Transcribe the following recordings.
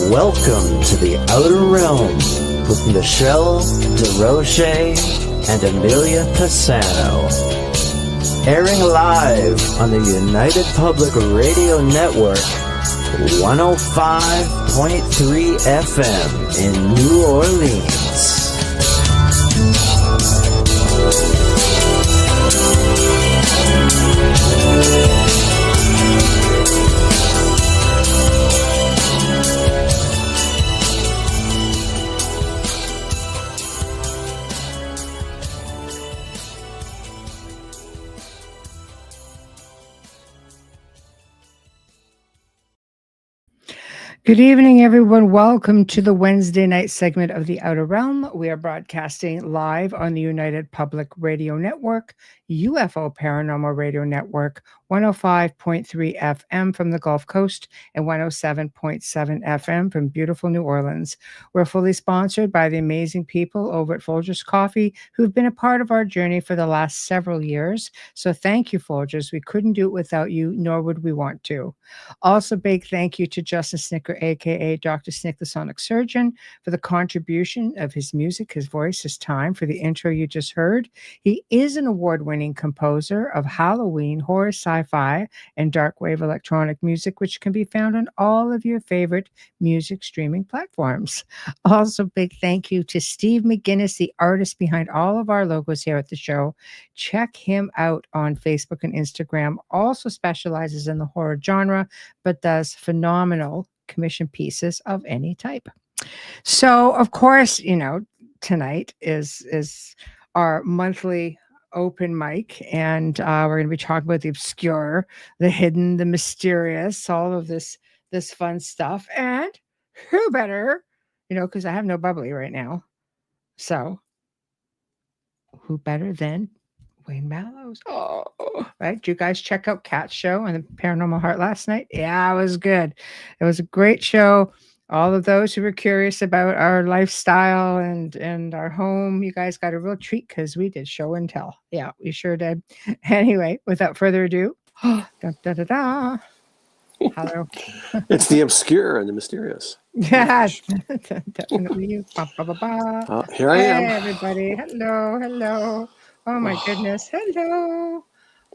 Welcome to the Outer Realm with MicheleDerocher and Amelia Pisano. Airing live on the United Public Radio Network, 105.3 FM in New Orleans. Good evening, everyone. Welcome to the Wednesday night segment of The Outer Realm. We are broadcasting live on the United Public Radio Network, UFO Paranormal Radio Network, 105.3 FM from the Gulf Coast and 107.7 FM from beautiful New Orleans. We're fully sponsored by the amazing people over at Folgers Coffee who've been a part of our journey for the last several years. So thank you, Folgers. We couldn't do it without you, nor would we want to. Also, big thank you to Justin Snicker, aka Dr. Snick, the Sonic Surgeon, for the contribution of his music, his voice, his time for the intro you just heard. He is an award-winning composer of Halloween, horror, sci-fi, and dark wave electronic music, which can be found on all of your favorite music streaming platforms. Also, big thank you to Steve McGinnis, the artist behind all of our logos here at the show. Check him out on Facebook and Instagram. Also specializes in the horror genre, but does phenomenal commission pieces of any type. So, of course, tonight is our monthly open mic, and we're going to be talking about the obscure, the hidden, the mysterious, all of this fun stuff. And who better, because I have no bubbly right now. So, who better than Wayne Mallows? Oh, right. Did you guys check out Cat's show on the Paranormal Heart last night? Yeah, it was good. It was a great show. All of those who were curious about our lifestyle and our home, you guys got a real treat because we did show and tell. Yeah, we sure did. Anyway, without further ado, da, da, da, da. Hello. It's the obscure and the mysterious. Yes, definitely you. Ba, ba, ba, ba. Here I am. Hey, everybody. Hello. Oh, my goodness. Hello.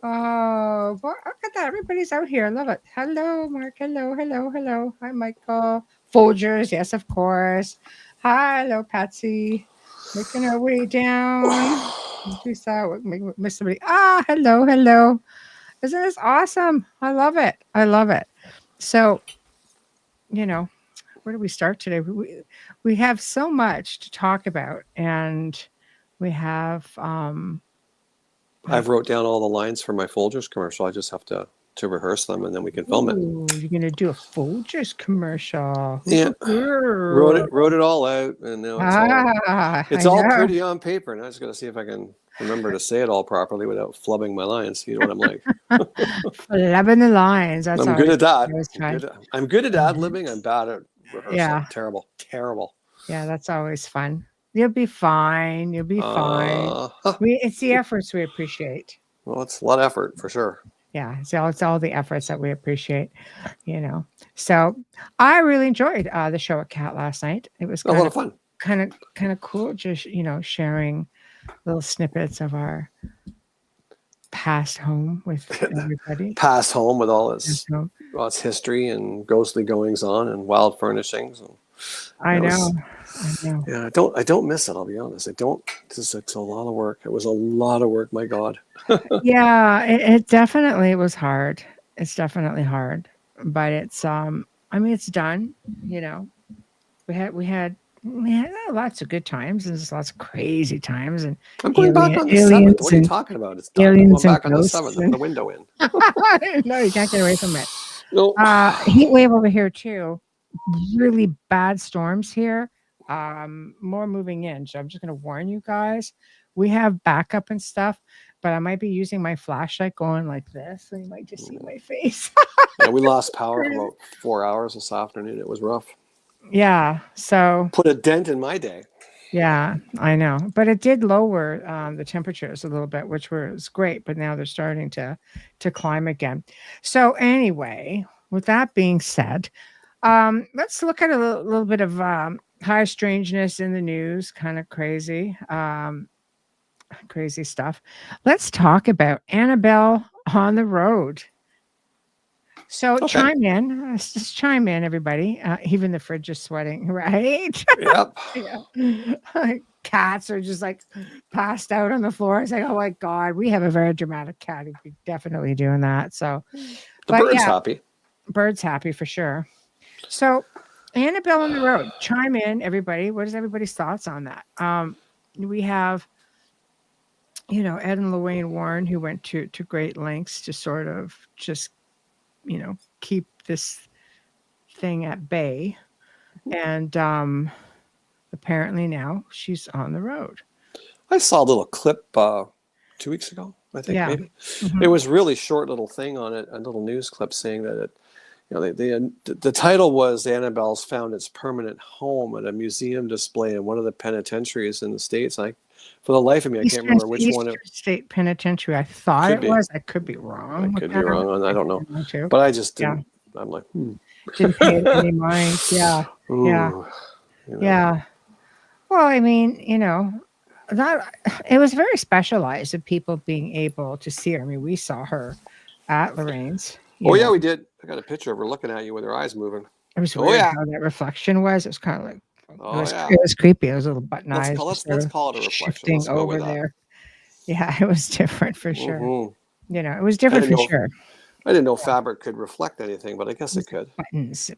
Oh, boy, look at that. Everybody's out here. I love it. Hello, Mark. Hello. Hi, Michael. Folgers. Yes, of course. Hello, Patsy. Making our way down. We saw what miss somebody. Hello. Isn't this awesome? I love it. So, where do we start today? We have so much to talk about, and we have I've wrote down all the lines for my Folgers commercial. I just have to rehearse them, and then we can film it. You're gonna do a Folgers commercial? Yeah, wrote it all out, and now it's all pretty on paper. Now I just got to see if I can remember to say it all properly without flubbing my lines. You know what I'm like? Flubbing the lines. That's I'm good at that. I'm good at ad-libbing. I'm bad at rehearsal. Yeah. Terrible. Yeah, that's always fun. You'll be fine. It's the efforts we appreciate. Well, it's a lot of effort for sure. Yeah, it's all the efforts that we appreciate, So I really enjoyed the show at Cat last night. It was a lot of fun. Kind of cool, just sharing little snippets of our past home with everybody. Past home with all its history and ghostly goings on and wild furnishings. And I know. Yeah, I don't miss it. I'll be honest. It's a lot of work. It was a lot of work. My God. Yeah, it definitely was hard. It's definitely hard, but it's it's done. We had lots of good times and just lots of crazy times. And I'm going back on the 7th. What are you talking about? It's done. I'm going back on the 7th. The window in. No, you can't get away from it. No. Heat wave over here too. Really bad storms here. More moving in. So I'm just going to warn you guys. We have backup and stuff, but I might be using my flashlight going like this, so you might just see my face. Yeah, we lost power for about 4 hours this afternoon. It was rough. Yeah, so put a dent in my day. Yeah, I know, but it did lower the temperatures a little bit, which was great. But now they're starting to climb again. So anyway, with that being said, Let's look at a little bit of high strangeness in the news. Kind of crazy, crazy stuff. Let's talk about Annabelle on the road. So chime in. Let's just chime in, everybody. Even the fridge is sweating, right? Yep. Yeah. Cats are just like passed out on the floor. It's like, oh my God, we have a very dramatic cat. He'd be definitely doing that. So the bird's happy. Bird's happy for sure. So Annabelle on the road. Chime in, everybody. What is everybody's thoughts on that? We have, Ed and Lorraine Warren, who went to great lengths to sort of just keep this thing at bay. And apparently now she's on the road. I saw a little clip 2 weeks ago, I think, maybe. Mm-hmm. It was really short little thing on it, a little news clip saying that the title was Annabelle's found its permanent home at a museum display in one of the penitentiaries in the States. For the life of me, I can't remember which one. State Penitentiary. I thought it was. I could be wrong. I could be wrong. I don't know. But I just didn't. Yeah. I'm like, Didn't pay it any mind. Yeah. Ooh, Yeah. Well, I mean, that it was very specialized of people being able to see her. I mean, we saw her at Lorraine's. Yeah, we did. I got a picture of her looking at you with her eyes moving. It was weird how that reflection was. It was kind of like, it was creepy. It was little button eyes. Let's call it a reflection. Shifting over there. Yeah, it was different for sure. Mm-hmm. It was different for sure. I didn't know fabric could reflect anything, but I guess it could. Buttons.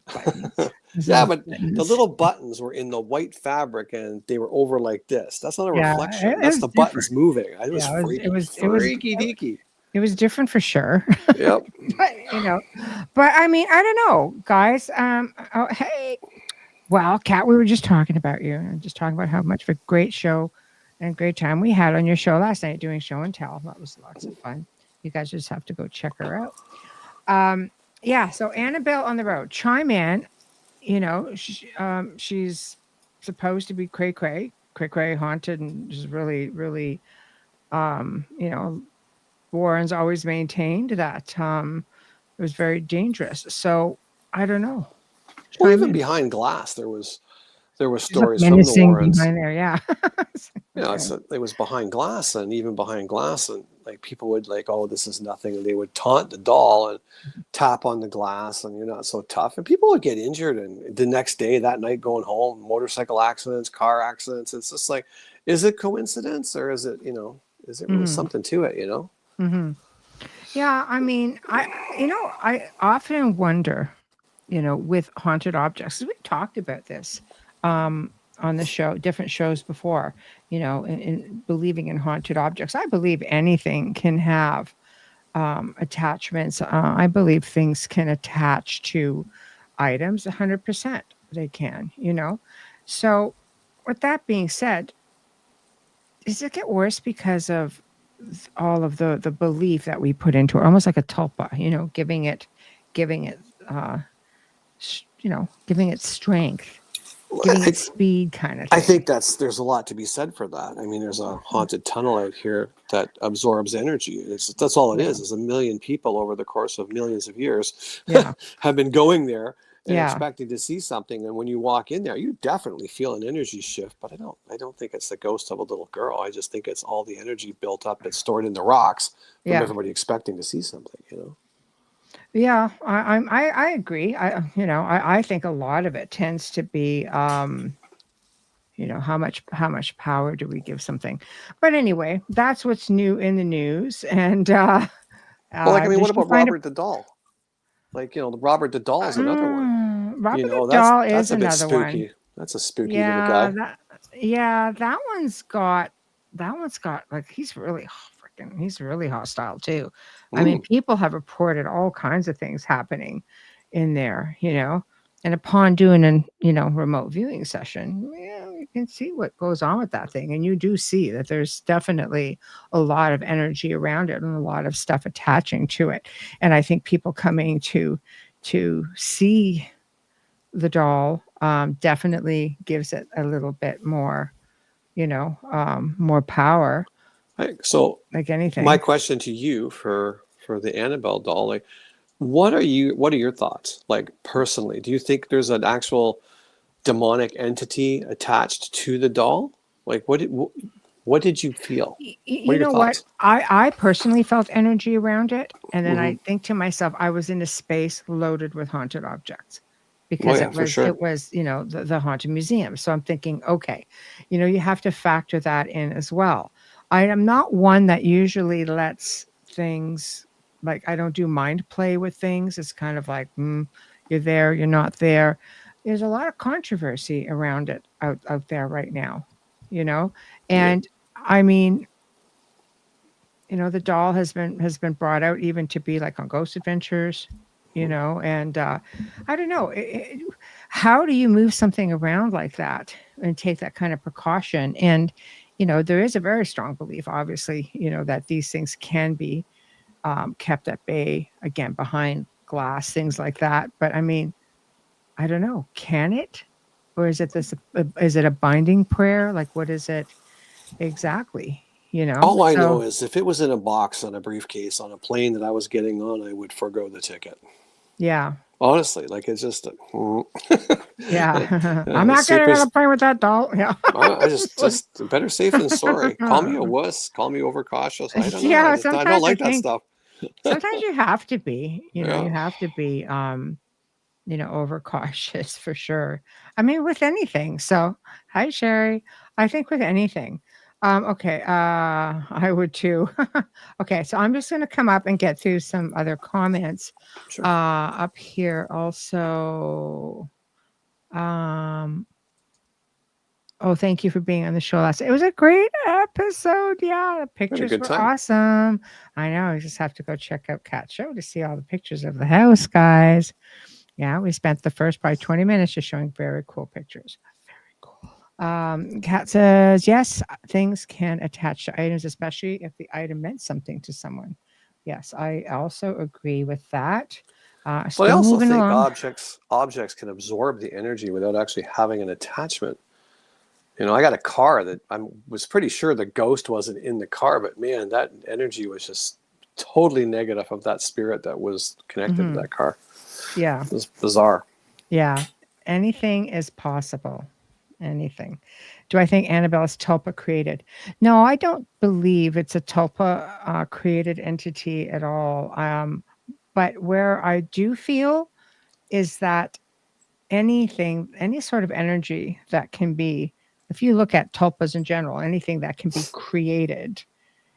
Yeah, but the little buttons were in the white fabric and they were over like this. That's not a reflection. That's the buttons moving. It was freaky deaky. It was different for sure. Yep. but I mean, I don't know, guys. Hey, well, Kat, we were just talking about you and just talking about how much of a great show and great time we had on your show last night doing show and tell. That was lots of fun. You guys just have to go check her out. So Annabelle on the road. Chime in. She's supposed to be cray haunted and just really, really, Warren's always maintained that it was very dangerous. So I don't know. Well, even behind glass, there was stories from the Warrens. Behind there, yeah. It was behind glass, and even behind glass, and like people would like, oh, this is nothing, and they would taunt the doll and tap on the glass, and you're not so tough, and people would get injured, and the next day, that night, going home, motorcycle accidents, car accidents. It's just like, is it coincidence, or is it is it really something to it? Mm-hmm. Yeah, I mean, I often wonder, with haunted objects. We talked about this on the show, different shows before, in believing in haunted objects. I believe anything can have attachments. I believe things can attach to items 100%. They can, So with that being said, does it get worse because of all of the belief that we put into it, almost like a tulpa, giving it giving it strength, giving it speed, kind of thing. I think there's a lot to be said for that. I mean, there's a haunted tunnel out here that absorbs energy. That's all it is. It's a million people over the course of millions of years have been going there and expecting to see something. And when you walk in there, you definitely feel an energy shift. But I don't think it's the ghost of a little girl. I just think it's all the energy built up that's stored in the rocks from everybody expecting to see something. Yeah, I agree. I think a lot of it tends to be, how much power do we give something? But anyway, that's what's new in the news. And what about Robert the Doll? Robert the Doll is another one. Robert the Doll is another spooky one. That's a spooky little guy. That one's got he's really hostile too. Ooh. I mean, people have reported all kinds of things happening in there, and upon doing an remote viewing session, you can see what goes on with that thing, and you do see that there's definitely a lot of energy around it and a lot of stuff attaching to it. And I think people coming to see the doll definitely gives it a little bit more, more power. So, like anything. My question to you for the Annabelle doll, What are your thoughts? Like personally, do you think there's an actual demonic entity attached to the doll? Like what did you feel? What are You your know what? thoughts? I personally felt energy around it, and then Hmm. I think to myself, I was in a space loaded with haunted objects Oh because yeah, for sure. it was the haunted museum. So I'm thinking, okay, you have to factor that in as well. I am not one that usually lets things, like, I don't do mind play with things. It's kind of like, you're there, you're not there. There's a lot of controversy around it out there right now, you know, Yeah. and I mean, the doll has been brought out even to be like on Ghost Adventures, and I don't know, how do you move something around like that and take that kind of precaution? And there is a very strong belief, obviously, that these things can be kept at bay, again, behind glass, things like that. But I mean, I don't know, can it, or is it this? Is it a binding prayer? Like, what is it exactly? All I know So is if it was in a box on a briefcase on a plane that I was getting on, I would forego the ticket. yeah. Honestly, like it's just Yeah. I'm not getting super. on a plane with that doll. Yeah. I just better safe than sorry. Call me a wuss. Call me overcautious. I don't know. Yeah, I don't sometimes I like that think stuff. sometimes you have to be, Yeah. you have to be overcautious for sure. I mean, with anything. So, hi Sherry. I think with anything. Okay, I would too. Okay, so I'm just gonna come up and get through some other comments Sure. up here also. Um Oh, thank you for being on the show last. It was a great episode. Yeah, the Had a pictures good were time. awesome. I know. I just have to go check out Cat's show to see all the pictures of the house, guys. Yeah, we spent the first probably 20 minutes just showing very cool pictures. Very cool. Kat says, yes, things can attach to items, especially if the item meant something to someone. Yes, I also agree with that. But I Still also moving think along. objects can absorb the energy without actually having an attachment. I got a car that I was pretty sure the ghost wasn't in the car, but man, that energy was just totally negative of that spirit that was connected to Hmm. that car. Yeah. It was bizarre. Yeah. Anything is possible. Anything. Do I think Annabelle's tulpa created? No, I don't believe it's a tulpa created entity at all. But where I do feel is that anything, any sort of energy that can be, if you look at tulpas in general, anything that can be created,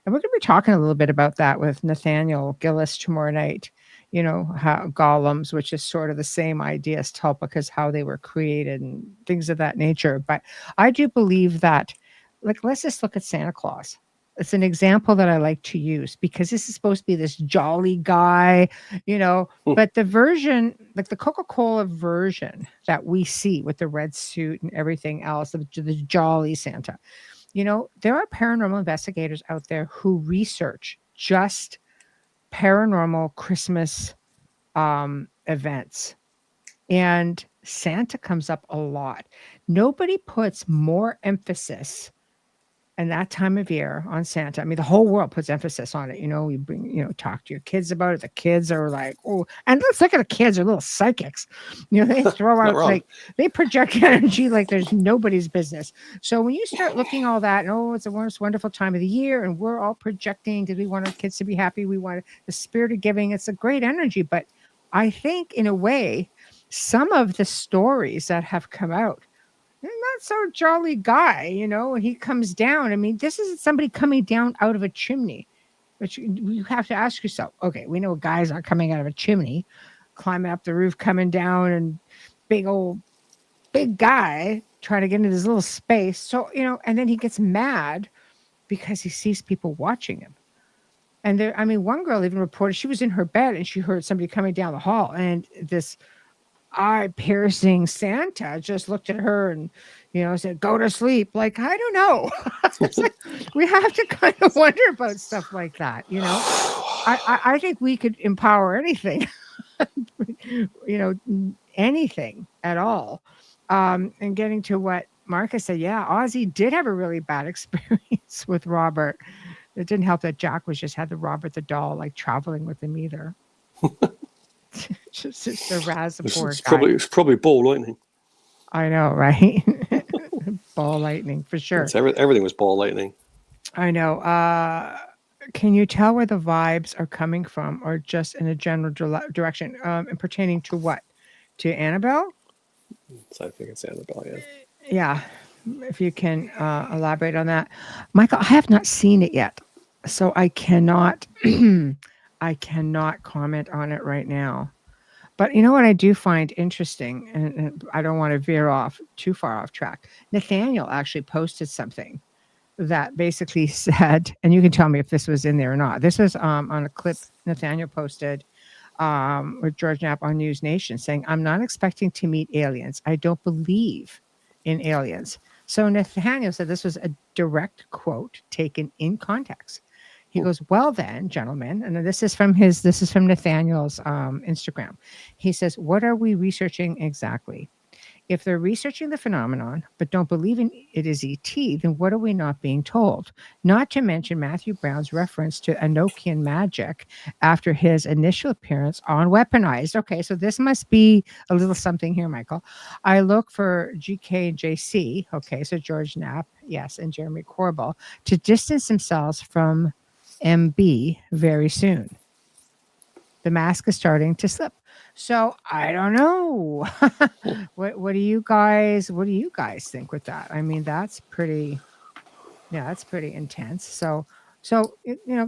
and we're going to be talking a little bit about that with Nathaniel Gillis tomorrow night. How golems, which is sort of the same idea as tulpa, because how they were created and things of that nature. But I do believe that, like, let's just look at Santa Claus. It's an example that I like to use because this is supposed to be this jolly guy, but the version, like the Coca-Cola version that we see with the red suit and everything else, the jolly Santa, there are paranormal investigators out there who research just paranormal Christmas events, and Santa comes up a lot. Nobody puts more emphasis and that time of year on Santa. I mean, the whole world puts emphasis on it. You bring, talk to your kids about it. The kids are like, oh, and let's look at the kids, they're little psychics. They throw Not out, wrong. like, they project energy like there's nobody's business. So when you start looking all that, and it's the most wonderful time of the year, and we're all projecting because we want our kids to be happy. We want the spirit of giving. It's a great energy. But I think in a way, some of the stories that have come out, not so jolly guy, when he comes down. I mean, this isn't somebody coming down out of a chimney, which you have to ask yourself, okay, we know guys aren't coming out of a chimney, climbing up the roof, coming down, and big guy trying to get into this little space. So, and then he gets mad because he sees people watching him. And there, I mean, one girl even reported she was in her bed and she heard somebody coming down the hall, and this eye-piercing Santa just looked at her and, said, "Go to sleep." Like, I don't know. It's like, we have to kind of wonder about stuff like that. I think we could empower anything, anything at all. And getting to what Marcus said, yeah, Ozzy did have a really bad experience with Robert. It didn't help that Jack was just had the Robert the doll, like, traveling with him either. just to razz the poor It's guy. probably ball lightning. I know, right? Ball lightning for sure. Everything was ball lightning. I know. Can you tell where the vibes are coming from, or just in a general direction? And pertaining to what? To Annabelle? So I think it's Annabelle. Yeah. Yeah. If you can elaborate on that, Michael. I have not seen it yet, so I cannot. I cannot comment on it right now. But you know what I do find interesting, and I don't want to veer off too far off track. Nathaniel actually posted something that basically said, and you can tell me if this was in there or not. This was on a clip Nathaniel posted with George Knapp on News Nation saying, "I'm not expecting to meet aliens. I don't believe in aliens." So Nathaniel said this was a direct quote taken in context. He goes, "Well then, gentlemen," and this is from Nathaniel's Instagram. He says, "What are we researching exactly? If they're researching the phenomenon but don't believe in it is ET, then what are we not being told? Not to mention Matthew Brown's reference to Enochian magic after his initial appearance on Weaponized." Okay, so this must be a little something here, Michael. "I look for GK and JC," okay, so George Knapp, yes, and Jeremy Corbell, "to distance themselves from MB very soon. The mask is starting to slip." So I don't know. What do you guys think with that? I mean, that's pretty intense. So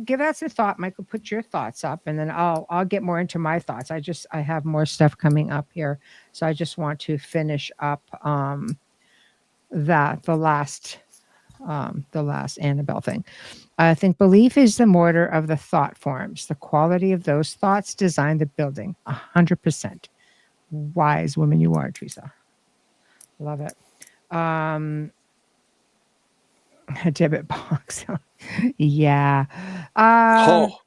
give that some thought, Michael. Put your thoughts up, and then I'll get more into my thoughts. I have more stuff coming up here, so I just want to finish up the last Annabelle thing. "I think belief is the mortar of the thought forms. The quality of those thoughts design the building. 100%. Wise woman you are, Teresa." Love it. A debit box. Yeah. Oh.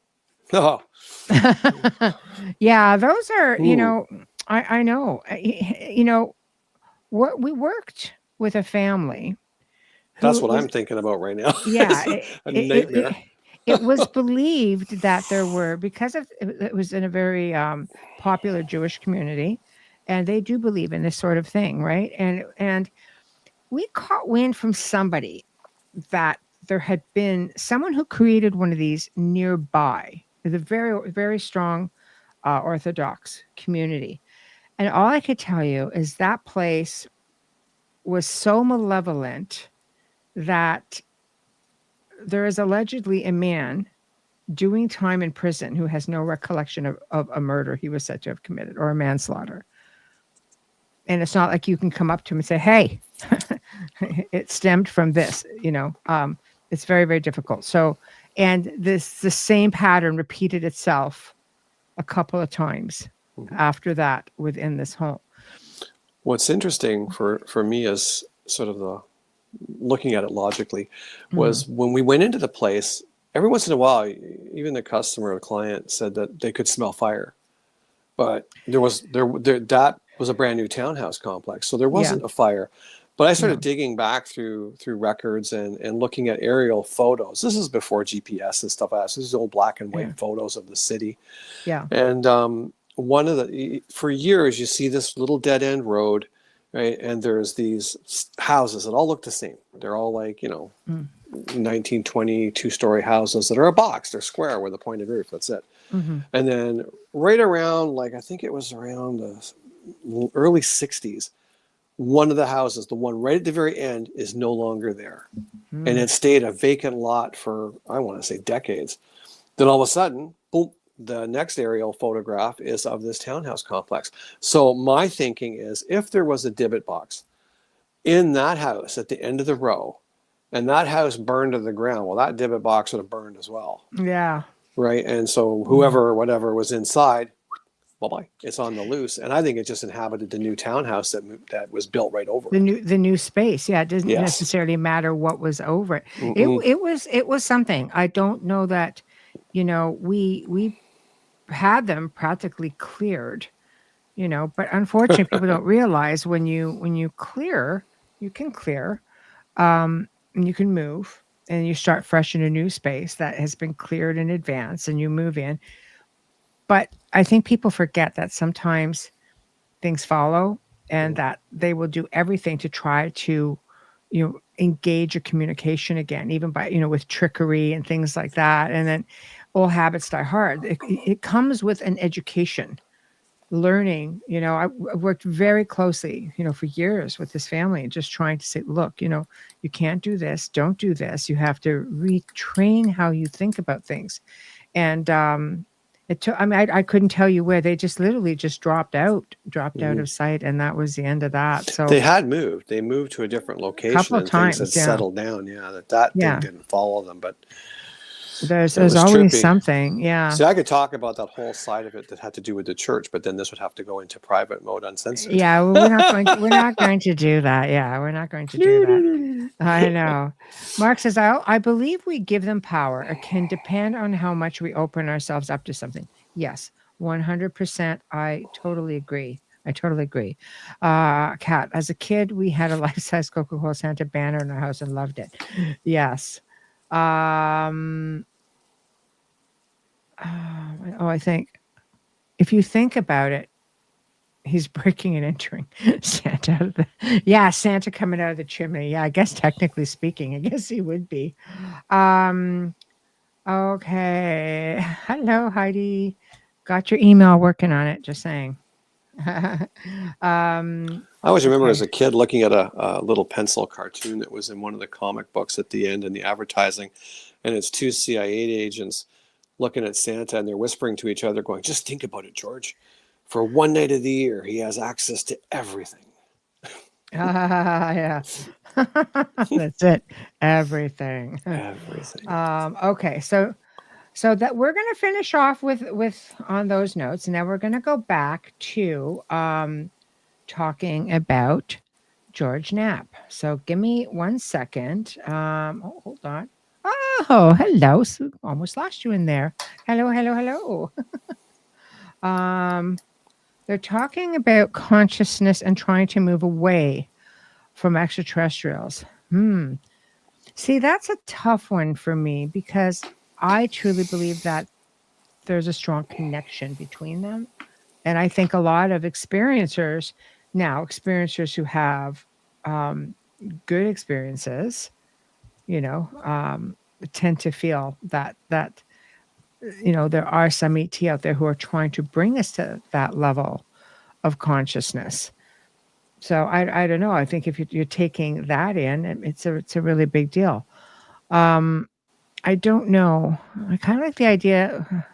Yeah, those are, Ooh. I know. What we worked with a family. That's what I'm thinking about right now. Yeah, A nightmare. it was believed that there were, because of it was in a very popular Jewish community, and they do believe in this sort of thing, right? And we caught wind from somebody that there had been someone who created one of these nearby, the very, very strong Orthodox community. And all I could tell you is that place was so malevolent that there is allegedly a man doing time in prison who has no recollection of a murder he was said to have committed, or a manslaughter. And it's not like you can come up to him and say, "Hey, it stemmed from this," it's very, very difficult. So, and the same pattern repeated itself a couple of times after that within this home. What's interesting for me is sort of the looking at it logically was when we went into the place, every once in a while, even the customer or the client said that they could smell fire, but there that was a brand new townhouse complex, so there wasn't a fire. But I started digging back through records and looking at aerial photos. This is before GPS and stuff. This is old black and white photos of the city. Yeah. And for years you see this little dead end road, right? And there's these houses that all look the same. They're all like 1920 two-story houses that are a box. They're square with a pointed roof. That's it. And then right around, I think it was around the early 60s, one of the houses, the one right at the very end, is no longer there. And it stayed a vacant lot for, I want to say, decades. Then all of a sudden, boom, the next aerial photograph is of this townhouse complex. So my thinking is, if there was a divot box in that house at the end of the row, and that house burned to the ground, well, that divot box would have burned as well. Yeah. Right. And so whoever or whatever was inside, bye-bye, it's on the loose. And I think it just inhabited the new townhouse that was built right over the new space. Yeah, it doesn't necessarily matter what was over it. It was something. I don't know that, we had them practically cleared, but unfortunately people don't realize when you clear, you can clear, and you can move, and you start fresh in a new space that has been cleared in advance, and you move in. But I think people forget that sometimes things follow, and that they will do everything to try to, engage a communication again, even by, with trickery and things like that. And then old habits die hard. It comes with an education, learning. I worked very closely, for years with this family, and just trying to say, look, you can't do this, don't do this. You have to retrain how you think about things. And it took, I couldn't tell you where. They just literally just dropped out of sight, and that was the end of that. So they moved to a different location, couple of and things had times, yeah. settled down. That thing didn't follow them, but there's was always trippy. something. Yeah. See, I could talk about that whole side of it that had to do with the church, but then this would have to go into private mode, uncensored. Yeah, well, we're not going to do that. Yeah, we're not going to do that. I know. Mark says, I believe we give them power. It can depend on how much we open ourselves up to something. Yes, 100%. I totally agree. Kat, as a kid, we had a life-size Coca-Cola Santa banner in our house and loved it. Yes. I think if you think about it, he's breaking and entering Santa out of Santa coming out of the chimney. Yeah, I guess technically speaking, I guess he would be. Okay. Hello, Heidi. Got your email, working on it, just saying. I always remember as a kid looking at a little pencil cartoon that was in one of the comic books at the end in the advertising, and it's two CIA agents looking at Santa, and they're whispering to each other going, just think about it, George. For one night of the year, he has access to everything. Yeah. That's it. Everything. Okay. So that we're going to finish off with on those notes. And now we're going to go back to talking about George Knapp. So give me 1 second. Hold on. Oh, hello. So almost lost you in there. Hello. They're talking about consciousness and trying to move away from extraterrestrials. See, that's a tough one for me, because I truly believe that there's a strong connection between them. And I think a lot of experiencers who have good experiences, tend to feel that there are some ET out there who are trying to bring us to that level of consciousness. So I don't know. I think if you're taking that in, it's a really big deal. I don't know. I kind of like the idea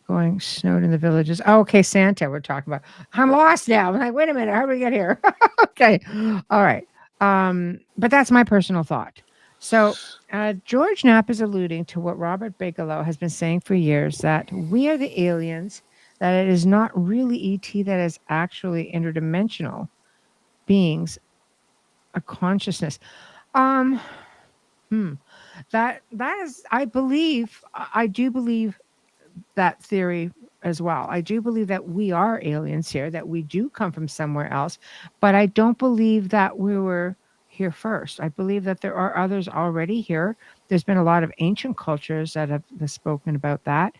going snowed in the villages. Oh, okay, Santa we're talking about. I'm lost now. I'm like, wait a minute, how do we get here? Okay. All right. But that's my personal thought. So George Knapp is alluding to what Robert Bigelow has been saying for years, that we are the aliens, that it is not really ET, that is actually interdimensional beings, a consciousness. That is, I do believe that theory as well. I do believe that we are aliens here, that we do come from somewhere else, but I don't believe that we were here first. I believe that there are others already here. There's been a lot of ancient cultures that have spoken about that.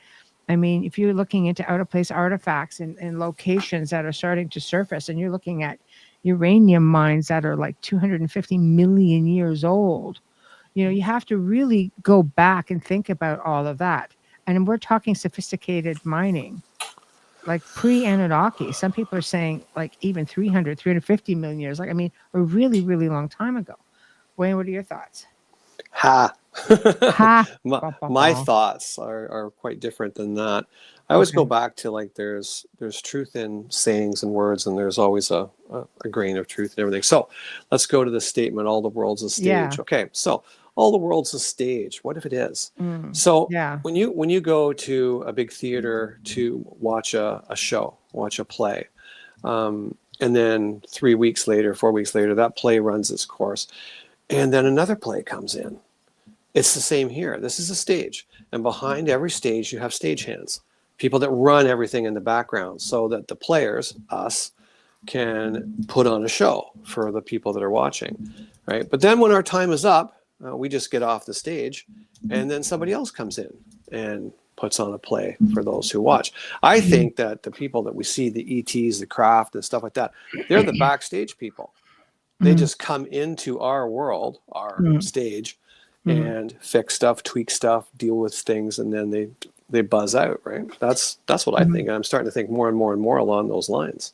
I mean, if you're looking into out of place artifacts in locations that are starting to surface, and you're looking at uranium mines that are like 250 million years old, you have to really go back and think about all of that. And we're talking sophisticated mining, like pre-Anunnaki. Some people are saying like even 350 million years. Like, I mean, a really, really long time ago. Wayne, what are your thoughts? My thoughts are quite different than that. I always go back to, like, there's truth in sayings and words, and there's always a grain of truth in everything. So let's go to the statement, all the world's a stage. Yeah. Okay, so all the world's a stage. What if it is? So when you go to a big theater to watch a show, watch a play, and then 3 weeks later, 4 weeks later, that play runs its course, and then another play comes in. It's the same here. This is a stage, and behind every stage you have stagehands, people that run everything in the background, so that the players, us, can put on a show for the people that are watching, right? But then when our time is up, we just get off the stage, and then somebody else comes in and puts on a play for those who watch. I think that the people that we see, the ETs, the craft and stuff like that, they're the backstage people. They just come into our world, our stage, and fix stuff, tweak stuff, deal with things, and then they buzz out, right? That's what I think. And I'm starting to think more and more and more along those lines.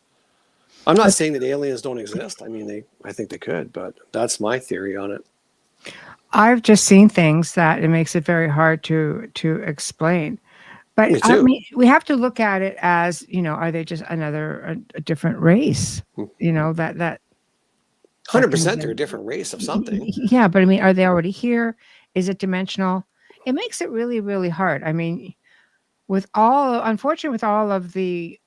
I'm not saying that aliens don't exist. I mean, I think they could, but that's my theory on it. I've just seen things that it makes it very hard to explain. But I mean, we have to look at it as, are they just a different race? That 100% they're a different race of something. Yeah, but I mean, are they already here? Is it dimensional? It makes it really, really hard. I mean, unfortunately, with all of the,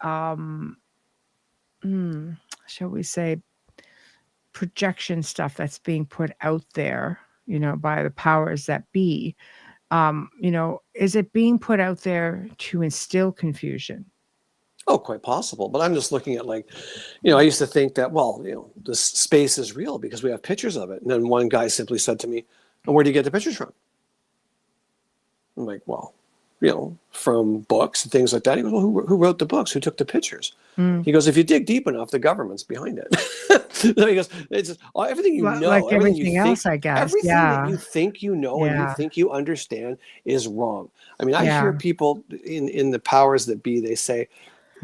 shall we say, projection stuff that's being put out there, by the powers that be, is it being put out there to instill confusion? Oh, quite possible. But I'm just looking at I used to think that, this space is real because we have pictures of it. And then one guy simply said to me, and where do you get the pictures from? I'm like, well, from books and things like that. He goes, well, who wrote the books? Who took the pictures? He goes, if you dig deep enough, the government's behind it. He goes, it's just, everything you know, like everything else, I guess. Everything that you think you know and you think you understand is wrong. I mean, I hear people in the powers that be, they say,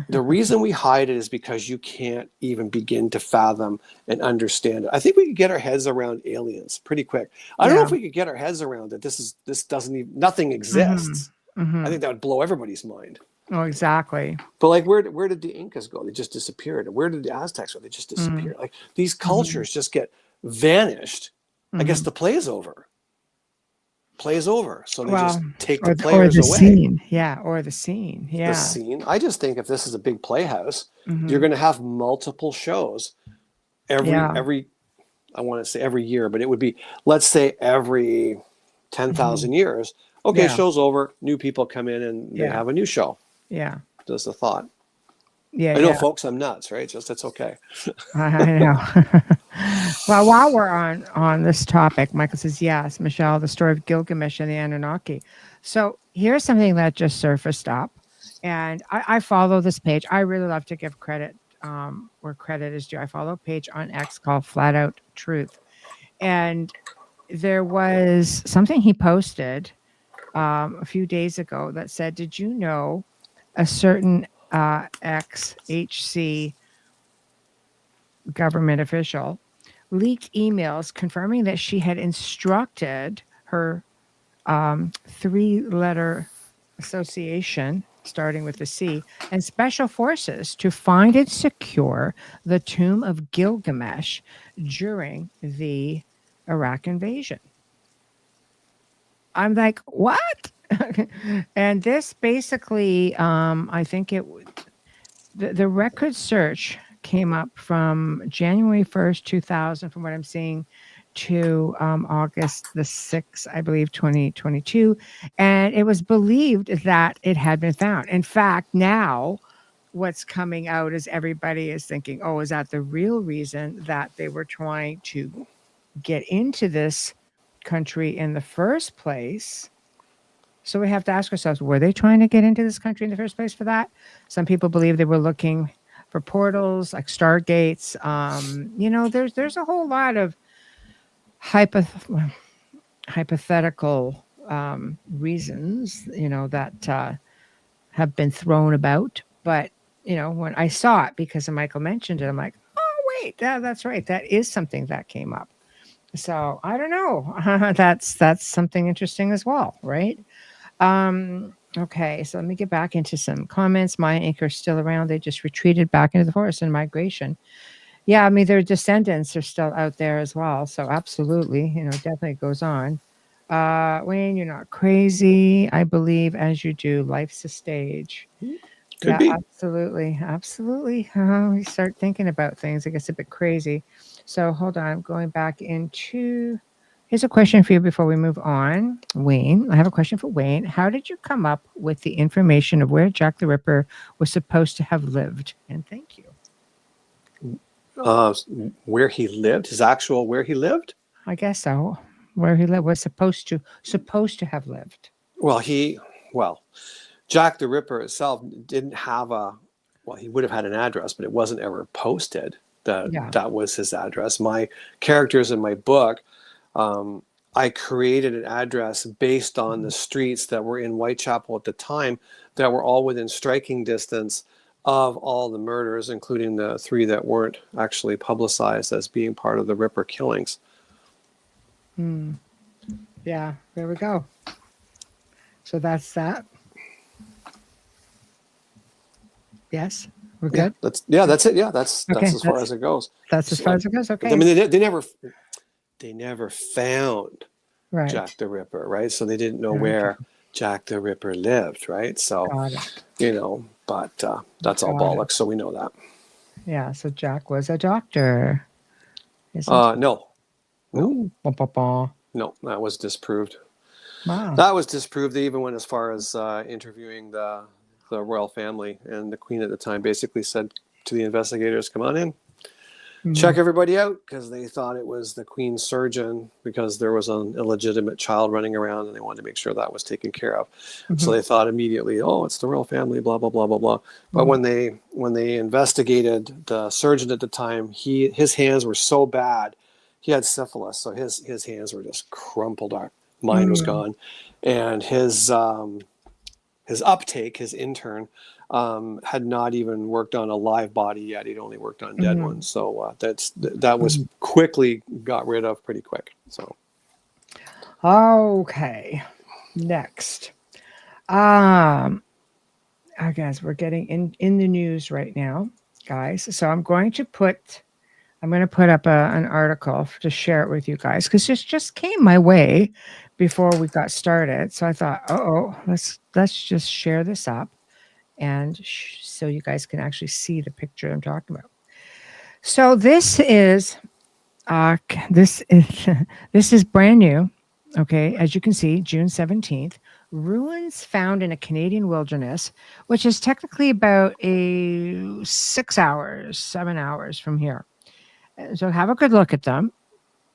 the reason we hide it is because you can't even begin to fathom and understand it. I think we could get our heads around aliens pretty quick. I don't know if we could get our heads around that. Nothing exists. I think that would blow everybody's mind. Oh, exactly. But where did the Incas go? They just disappeared. And where did the Aztecs go? They just disappeared. Like these cultures just get vanished. I guess the play is over. So they just take the players away. Scene. Yeah, or the scene. Yeah. The scene. I just think if this is a big playhouse, you're going to have multiple shows every I want to say every year, but it would be, let's say every 10,000 years. Okay, show's over. New people come in and they have a new show. Yeah. Just a thought. Yeah. I know, folks, I'm nuts, right? It's okay. I know. Well, while we're on this topic, Michael says, yes, Michelle, the story of Gilgamesh and the Anunnaki. So here's something that just surfaced up. And I follow this page. I really love to give credit where credit is due. I follow a page on X called Flat Out Truth. And there was something he posted a few days ago that said, did you know a certain ex-HC government official leaked emails confirming that she had instructed her 3-letter association, starting with the C, and special forces to find and secure the tomb of Gilgamesh during the Iraq invasion. I'm like, what? And this basically, I think the record search came up from January 1st, 2000, from what I'm seeing, to August the 6th, I believe, 2022. And it was believed that it had been found. In fact, now what's coming out is everybody is thinking, oh, is that the real reason that they were trying to get into this country in the first place? So we have to ask ourselves, were they trying to get into this country in the first place for that? Some people believe they were looking for portals, like stargates. There's a whole lot of hypothetical reasons, that have been thrown about. But, when I saw it, because Michael mentioned it, I'm like, oh, wait, that's right. That is something that came up. So I don't know. That's something interesting as well, right? Okay, so let me get back into some comments. Maya Inc. are still around. They just retreated back into the forest in migration. Yeah, I mean, their descendants are still out there as well. So absolutely, definitely goes on. Wayne, you're not crazy. I believe as you do. Life's a stage. Could be. Absolutely. We start thinking about things. It gets a bit crazy. So hold on. I'm going back into... Here's a question for you before we move on. Wayne, I have a question for Wayne. How did you come up with the information of where Jack the Ripper was supposed to have lived? And thank you. Where he lived? Where he lived? I guess so. Where he lived was supposed to have lived. Well, Jack the Ripper itself didn't have he would have had an address, but it wasn't ever posted that was his address. My characters in my book, I created an address based on the streets that were in Whitechapel at the time that were all within striking distance of all the murders, including the 3 that weren't actually publicized as being part of the Ripper killings. Yeah, there we go. So that's that. Yes, we're good. That's it. Yeah, that's as far as it goes. That's as far as it goes. Okay. I mean, they never found right. Jack the Ripper, right? So they didn't know where Jack the Ripper lived, right? So but that's all bollocks. So we know that. Yeah. So Jack was a doctor. No. Ooh, No, that was disproved. Wow. That was disproved. They even went as far as interviewing the royal family, and the Queen at the time basically said to the investigators, "Come on in, check everybody out," because they thought it was the Queen's surgeon because there was an illegitimate child running around, and they wanted to make sure that was taken care of. So they thought immediately, "Oh, it's the royal family," blah blah blah blah blah. But when they investigated the surgeon at the time, his hands were so bad. He had syphilis, so his hands were just crumpled up. Mine was gone, and his uptake, his intern, had not even worked on a live body yet. He'd only worked on dead ones. So that was quickly got rid of pretty quick. So okay, next, I guess we're getting in the news right now, guys. So I'm going to put up an article to share it with you guys because this just came my way before we got started. So I thought, let's just share this up, and so you guys can actually see the picture I'm talking about. So this is this is brand new. Okay, as you can see, June 17th, ruins found in a Canadian wilderness, which is technically about 7 hours from here. So have a good look at them.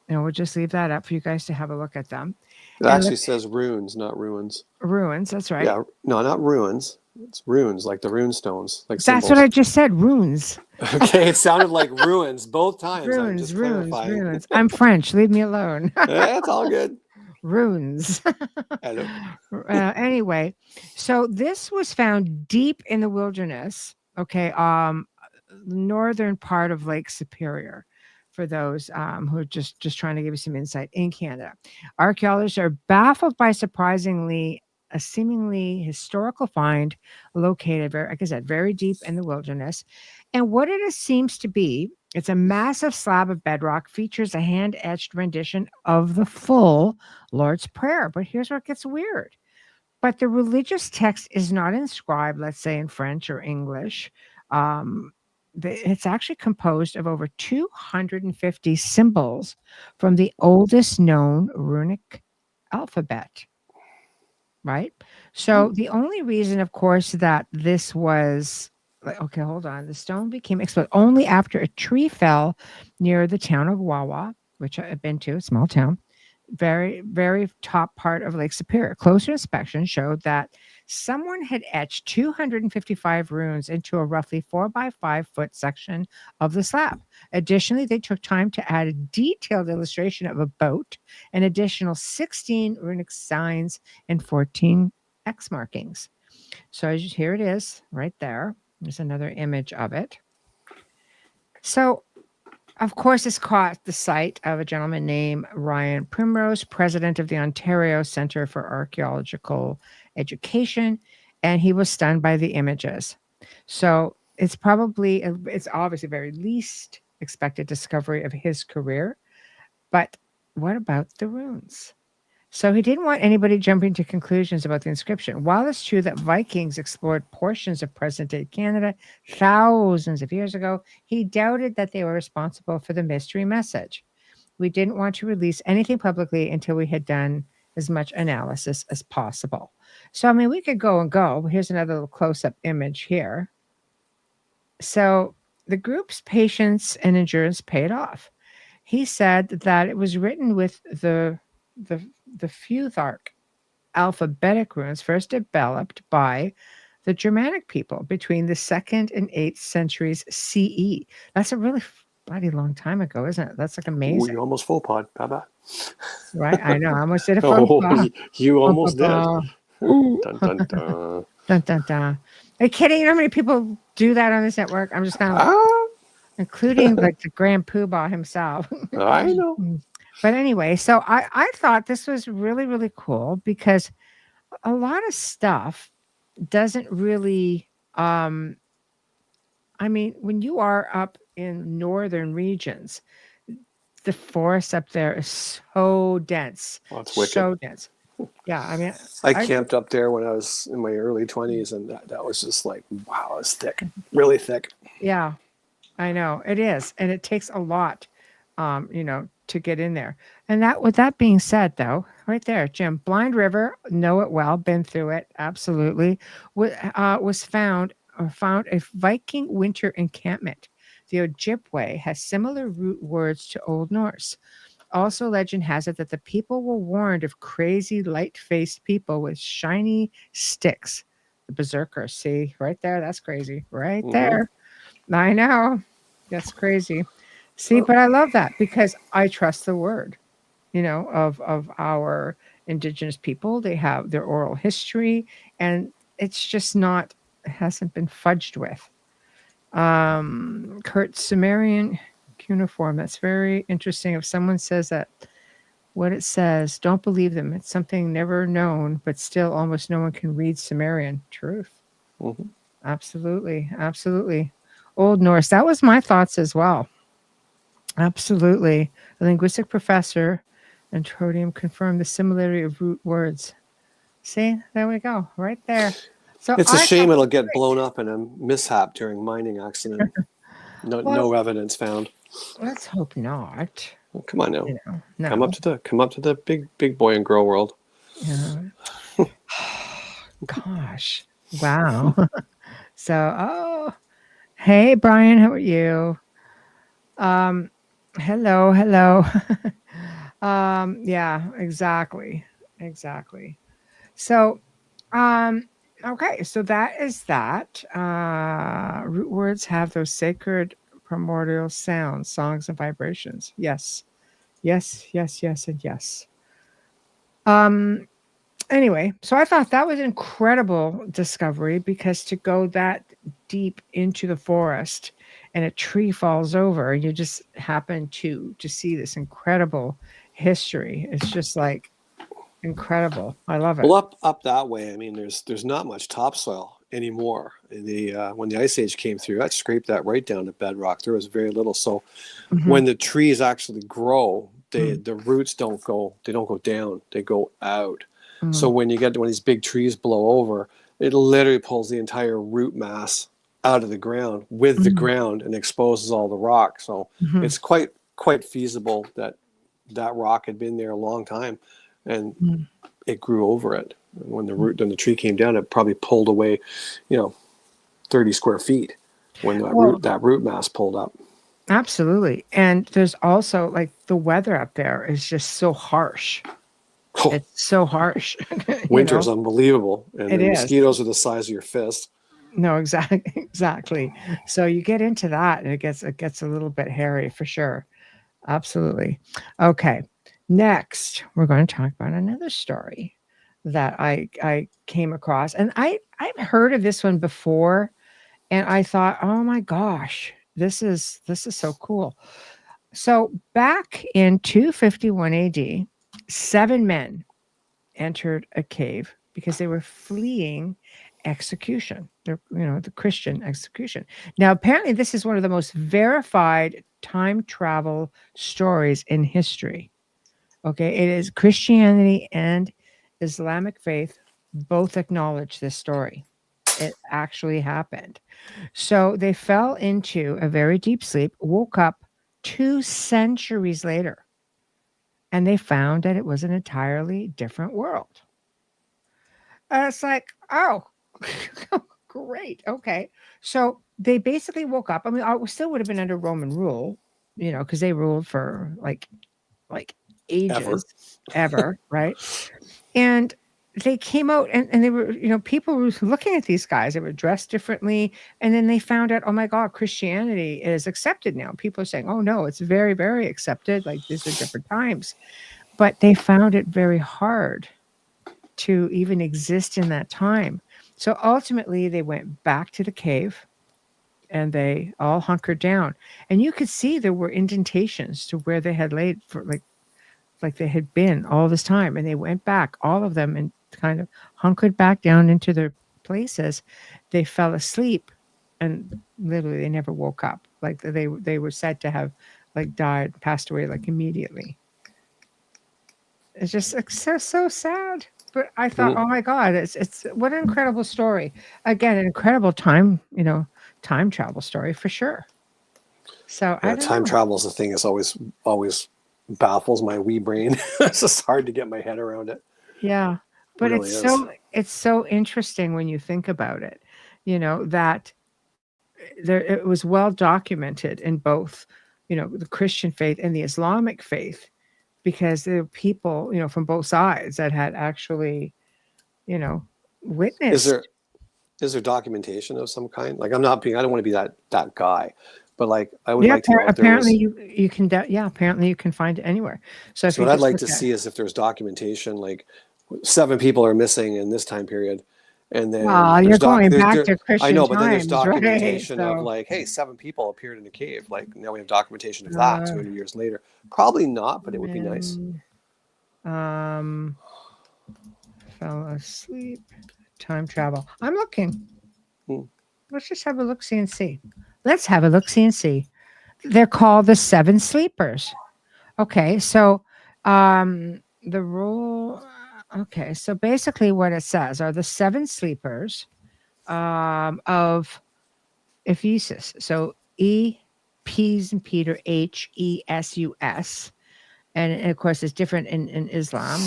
And we'll just leave that up for you guys to have a look at them. It actually says runes, not ruins. Ruins, that's right. Yeah, no, not ruins. It's runes, like the rune stones. Like that's symbols. what I just said, runes. Okay, it sounded like ruins both times. Runes. I'm French. Leave me alone. It's all good. Runes. Hello. Anyway, so this was found deep in the wilderness. Okay, northern part of Lake Superior. For those who are just trying to give you some insight in Canada, archaeologists are baffled by a seemingly historical find located, like I said, very deep in the wilderness. And what it seems to be, it's a massive slab of bedrock, features a hand-etched rendition of the full Lord's Prayer. But here's where it gets weird. But the religious text is not inscribed, let's say, in French or English. It's actually composed of over 250 symbols from the oldest known runic alphabet. Right? So the only reason, of course, that this was okay, hold on. The stone became exposed only after a tree fell near the town of Wawa, which I've been to, a small town, very, very top part of Lake Superior. Closer inspection showed that someone had etched 255 runes into a roughly 4 by 5 foot section of the slab. Additionally, they took time to add a detailed illustration of a boat, an additional 16 runic signs, and 14 X markings. So here it is right there. There's another image of it. So, of course, this caught the sight of a gentleman named Ryan Primrose, president of the Ontario Centre for Archaeological Education, and he was stunned by the images. So it's obviously very least expected discovery of his career. But what about the runes? So he didn't want anybody jumping to conclusions about the inscription. While it's true that Vikings explored portions of present-day Canada thousands of years ago, he doubted that they were responsible for the mystery message. We didn't want to release anything publicly until we had done as much analysis as possible. So, I mean, we could go and go. Here's another little close-up image here. So the group's patience and endurance paid off. He said that it was written with the Futhark alphabetic runes first developed by the Germanic people between the 2nd and 8th centuries CE. That's a really bloody long time ago, isn't it? That's like Ooh, amazing. you almost full pod. Bye-bye. Right? I know. I almost did a faux Oh, pas. you Faux almost did. pas. Ooh. Dun, dun, dun. Dun, dun, dun. Are you kidding? You know how many people do that on this network? I'm just kind of Ah, including like the Grand Poobah himself. I know. But anyway, so I thought this was really, really cool because a lot of stuff doesn't really I mean, when you are up in northern regions, the forest up there is so dense. Well, it's So wicked. dense. Yeah, I mean, I camped up there when I was in my early 20s, and that was just like, wow, it's thick, really thick. yeah, I know it is, and it takes a lot, to get in there. And that, with that being said, though, right there, Jim, Blind River, know it well, been through it, absolutely. Was found a Viking winter encampment. The Ojibwe has similar root words to Old Norse. Also, legend has it that the people were warned of crazy, light-faced people with shiny sticks. The Berserkers. See, right there, that's crazy. Right there. I know. That's crazy. See, but I love that because I trust the word, of our indigenous people. They have their oral history, and it's just not, it hasn't been fudged with. Kurt Sumerian cuneiform. That's very interesting. If someone says that, what it says, don't believe them. It's something never known, but still almost no one can read Sumerian. Truth. Absolutely. Absolutely. Old Norse. That was my thoughts as well. Absolutely. A linguistic professor and Trodium confirmed the similarity of root words. See, there we go. Right there. So It's a shame it'll get blown up in a mishap during mining accident. No evidence found. Let's hope not. Well, come on now. No. Come up to the big boy and girl world. Yeah. Gosh. Wow. So, hey Brian, how are you? Hello. Yeah, exactly. So, okay, so that is that. Root words have those sacred primordial sounds, songs, and vibrations. Yes, and yes. Anyway, so I thought that was an incredible discovery because to go that deep into the forest and a tree falls over and you just happen to see this incredible history. It's just like incredible. I love it. Well, up that way, I mean, there's not much topsoil anymore. When the ice age came through, that scraped that right down to bedrock. There was very little. So when the trees actually grow, the roots don't go down, they go out. So when these big trees blow over, it literally pulls the entire root mass out of the ground with the ground and exposes all the rock. So it's quite feasible that rock had been there a long time, and it grew over it. When the tree came down, it probably pulled away, 30 square feet when that root mass pulled up. Absolutely. And there's also like the weather up there is just so harsh. Oh. It's so harsh. Winter's unbelievable. And the mosquitoes are the size of your fist. No, exactly. So you get into that and it gets a little bit hairy for sure. Absolutely. Okay. Next, we're going to talk about another story that I came across. And I've heard of this one before. And I thought, oh my gosh, this is so cool. So back in 251 AD, 7 men entered a cave because they were fleeing execution. The Christian execution. Now, apparently, this is one of the most verified time travel stories in history. Okay, it is Christianity and Islamic faith both acknowledge this story. It actually happened. So they fell into a very deep sleep, woke up 2 centuries later, and they found that it was an entirely different world. It's like, oh, great. Okay. So they basically woke up. I mean, I still would have been under Roman rule, because they ruled for like ages, ever, right? And they came out and they were, people were looking at these guys. They were dressed differently. And then they found out, oh my God, Christianity is accepted now. People are saying, oh no, it's very, very accepted. Like these are different times. But they found it very hard to even exist in that time. So ultimately they went back to the cave and they all hunkered down. And you could see there were indentations to where they had laid for like they had been all this time, and they went back, all of them, and kind of hunkered back down into their places. They fell asleep, and literally they never woke up. Like they were said to have like died, passed away like immediately. It's just like, so sad. But I thought, oh my God, it's what an incredible story. Again, an incredible time travel story for sure. So yeah, time travel is a thing that's always baffles my wee brain. It's just hard to get my head around it. Yeah, but It really it's so interesting when you think about it. That it was well documented in both, the Christian faith and the Islamic faith, because there were people, from both sides that had actually, witnessed. Is there documentation of some kind? Like I don't want to be that guy. But like, I would like to know if apparently you can. Apparently you can find it anywhere. So what I'd like to see is if there's documentation, like 7 people are missing in this time period, and then you're going back to Christian. I know, but then there's times, documentation right? of like, hey, 7 people appeared in a cave. Like now we have documentation of that 200 years later. Probably not, but it would be nice. Fell asleep. Time travel. I'm looking. Let's just have a look-see and see. Let's have a look-see and see. They're called the 7 sleepers. Okay, so the rule. Okay, so basically what it says are the 7 sleepers of Ephesus. So E, P's and Peter, H, E, S, U, S. And of course, it's different in Islam.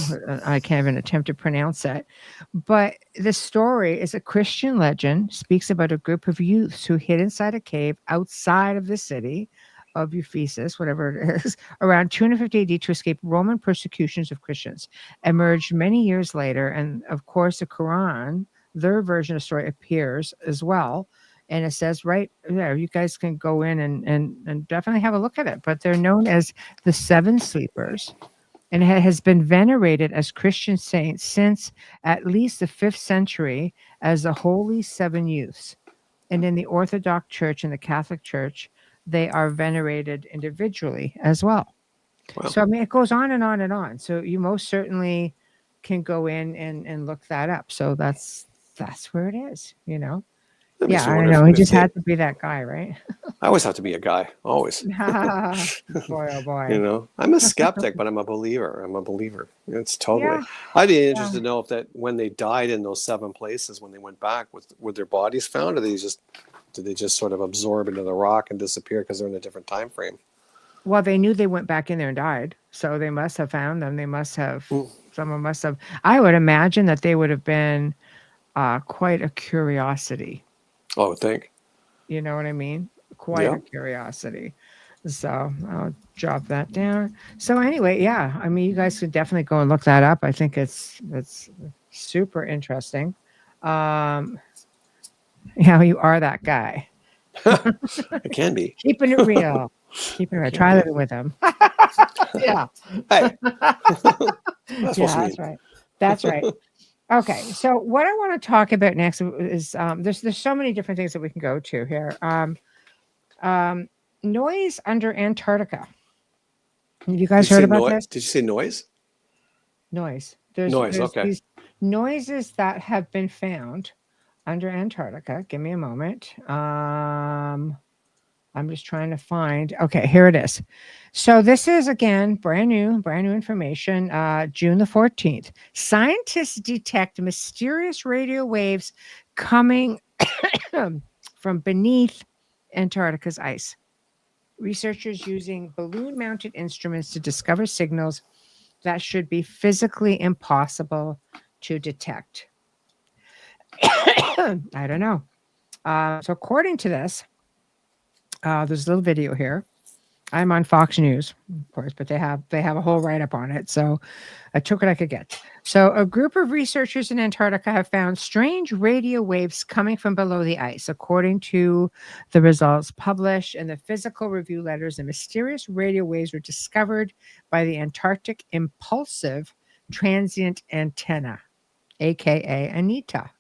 I can't even attempt to pronounce it. But the story is a Christian legend, speaks about a group of youths who hid inside a cave outside of the city of Ephesus, whatever it is, around 250 AD to escape Roman persecutions of Christians. Emerged many years later. And of course, the Quran, their version of the story, appears as well. And it says right there, you guys can go in and definitely have a look at it. But they're known as the 7 sleepers. And it has been venerated as Christian saints since at least the 5th century as the Holy 7 Youths. And in the Orthodox Church and the Catholic Church, they are venerated individually as well. Wow. So, I mean, it goes on and on and on. So you most certainly can go in and look that up. So that's where it is, Yeah, I know. He just had to be that guy, right? I always have to be a guy. Always. Boy, oh boy. I'm a skeptic, but I'm a believer. It's totally. Yeah. I'd be interested to know if that when they died in those 7 places, when they went back, were their bodies found, or did they just sort of absorb into the rock and disappear because they're in a different time frame? Well, they knew they went back in there and died, so they must have found them. They must have. Someone must have. I would imagine that they would have been quite a curiosity. Oh, I think. You know what I mean? Quite a curiosity. So I'll drop that down. So anyway, yeah. I mean, you guys could definitely go and look that up. I think it's super interesting. Yeah, you are that guy. It can be. Keeping it real. Keeping it real. Try living with him. Yeah. Hey. That's right. That's right. Okay, so what I want to talk about next is there's so many different things that we can go to here. Noise under Antarctica. Have you guys heard about this? Did you say noise? Noise. There's okay. These noises that have been found under Antarctica. Give me a moment. I'm just trying to find. Okay, here it is. So this is, again, brand new information. June the 14th. Scientists detect mysterious radio waves coming from beneath Antarctica's ice. Researchers using balloon-mounted instruments to discover signals that should be physically impossible to detect. I don't know. So according to this, there's a little video here. I'm on Fox News. course, but they have a whole write-up on it. So I took what I could get. So a group of researchers in Antarctica have found strange radio waves coming from below the ice. According to the results published in the Physical Review Letters, the mysterious radio waves were discovered by the Antarctic Impulsive Transient Antenna, aka ANITA.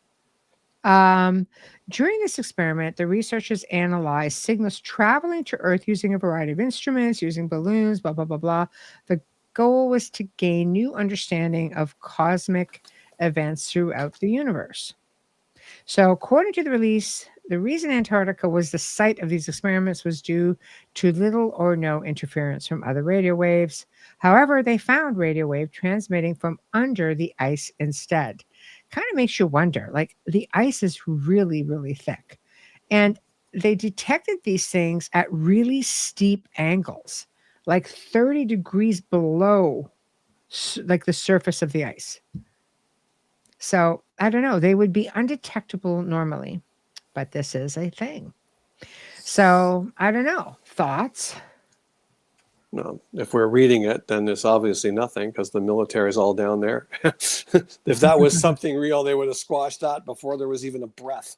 During this experiment, the researchers analyzed signals traveling to Earth using a variety of instruments, using balloons, blah, blah, blah, blah. The goal was to gain new understanding of cosmic events throughout the universe. So, according to the release, the reason Antarctica was the site of these experiments was due to little or no interference from other radio waves. However, they found radio wave transmitting from under the ice instead. Kind of makes you wonder, like the ice is really, really thick. And they detected these things at really steep angles, like 30 degrees below like the surface of the ice. So I don't know, they would be undetectable normally, but this is a thing. So I don't know. Thoughts? No, if we're reading it, then it's obviously nothing because the military is all down there. If that was something real, they would have squashed that before there was even a breath.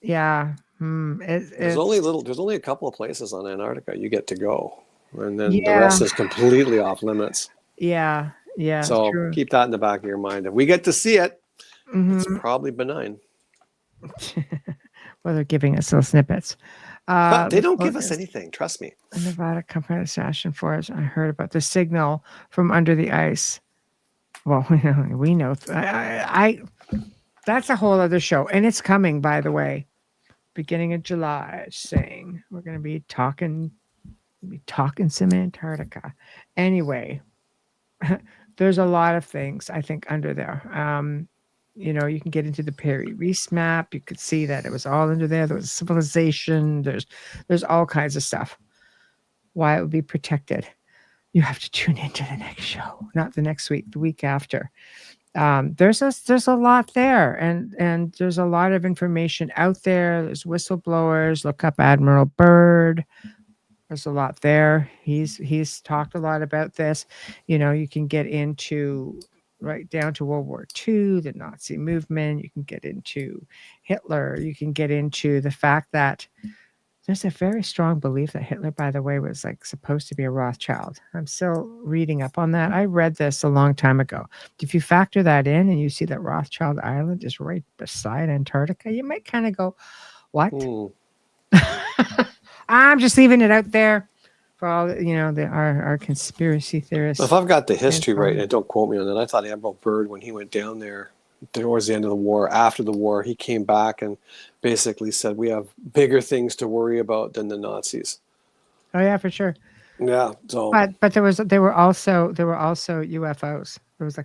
Yeah. There's only a couple of places on Antarctica you get to go, and then the Yeah. rest is completely off limits. Yeah. Yeah. So True. keep that in the back of your mind. If we get to see it, it's Mhm. probably benign. Well, they're giving us little snippets. They don't give us anything. Trust me. A Nevada company assassin force. I heard about the signal from under the ice. Well, we know. I that's a whole other show, and it's coming, by the way, beginning of July. Saying we're going to be talking some Antarctica. Anyway, there's a lot of things I think under there. You can get into the Perry Reese map. You could see that it was all under there. There was civilization. There's all kinds of stuff. Why it would be protected. You have to tune into the next show, not the next week, the week after. There's a lot there, and there's a lot of information out there. There's whistleblowers. Look up Admiral Byrd. There's a lot there. He's talked a lot about this. You can get into right down to World War II, the Nazi movement. You can get into Hitler. You can get into the fact that there's a very strong belief that Hitler, by the way, was like supposed to be a Rothschild. I'm still reading up on that. I read this a long time ago. If you factor that in and you see that Rothschild Island is right beside Antarctica, you might kind of go, what? I'm just leaving it out there for all, our conspiracy theorists. If I've got the history right, and don't quote me on that, I thought Admiral Byrd, when he went down there towards the end of the war, after the war, he came back and basically said, we have bigger things to worry about than the Nazis. Oh yeah, for sure. Yeah. So, but there were also UFOs. There was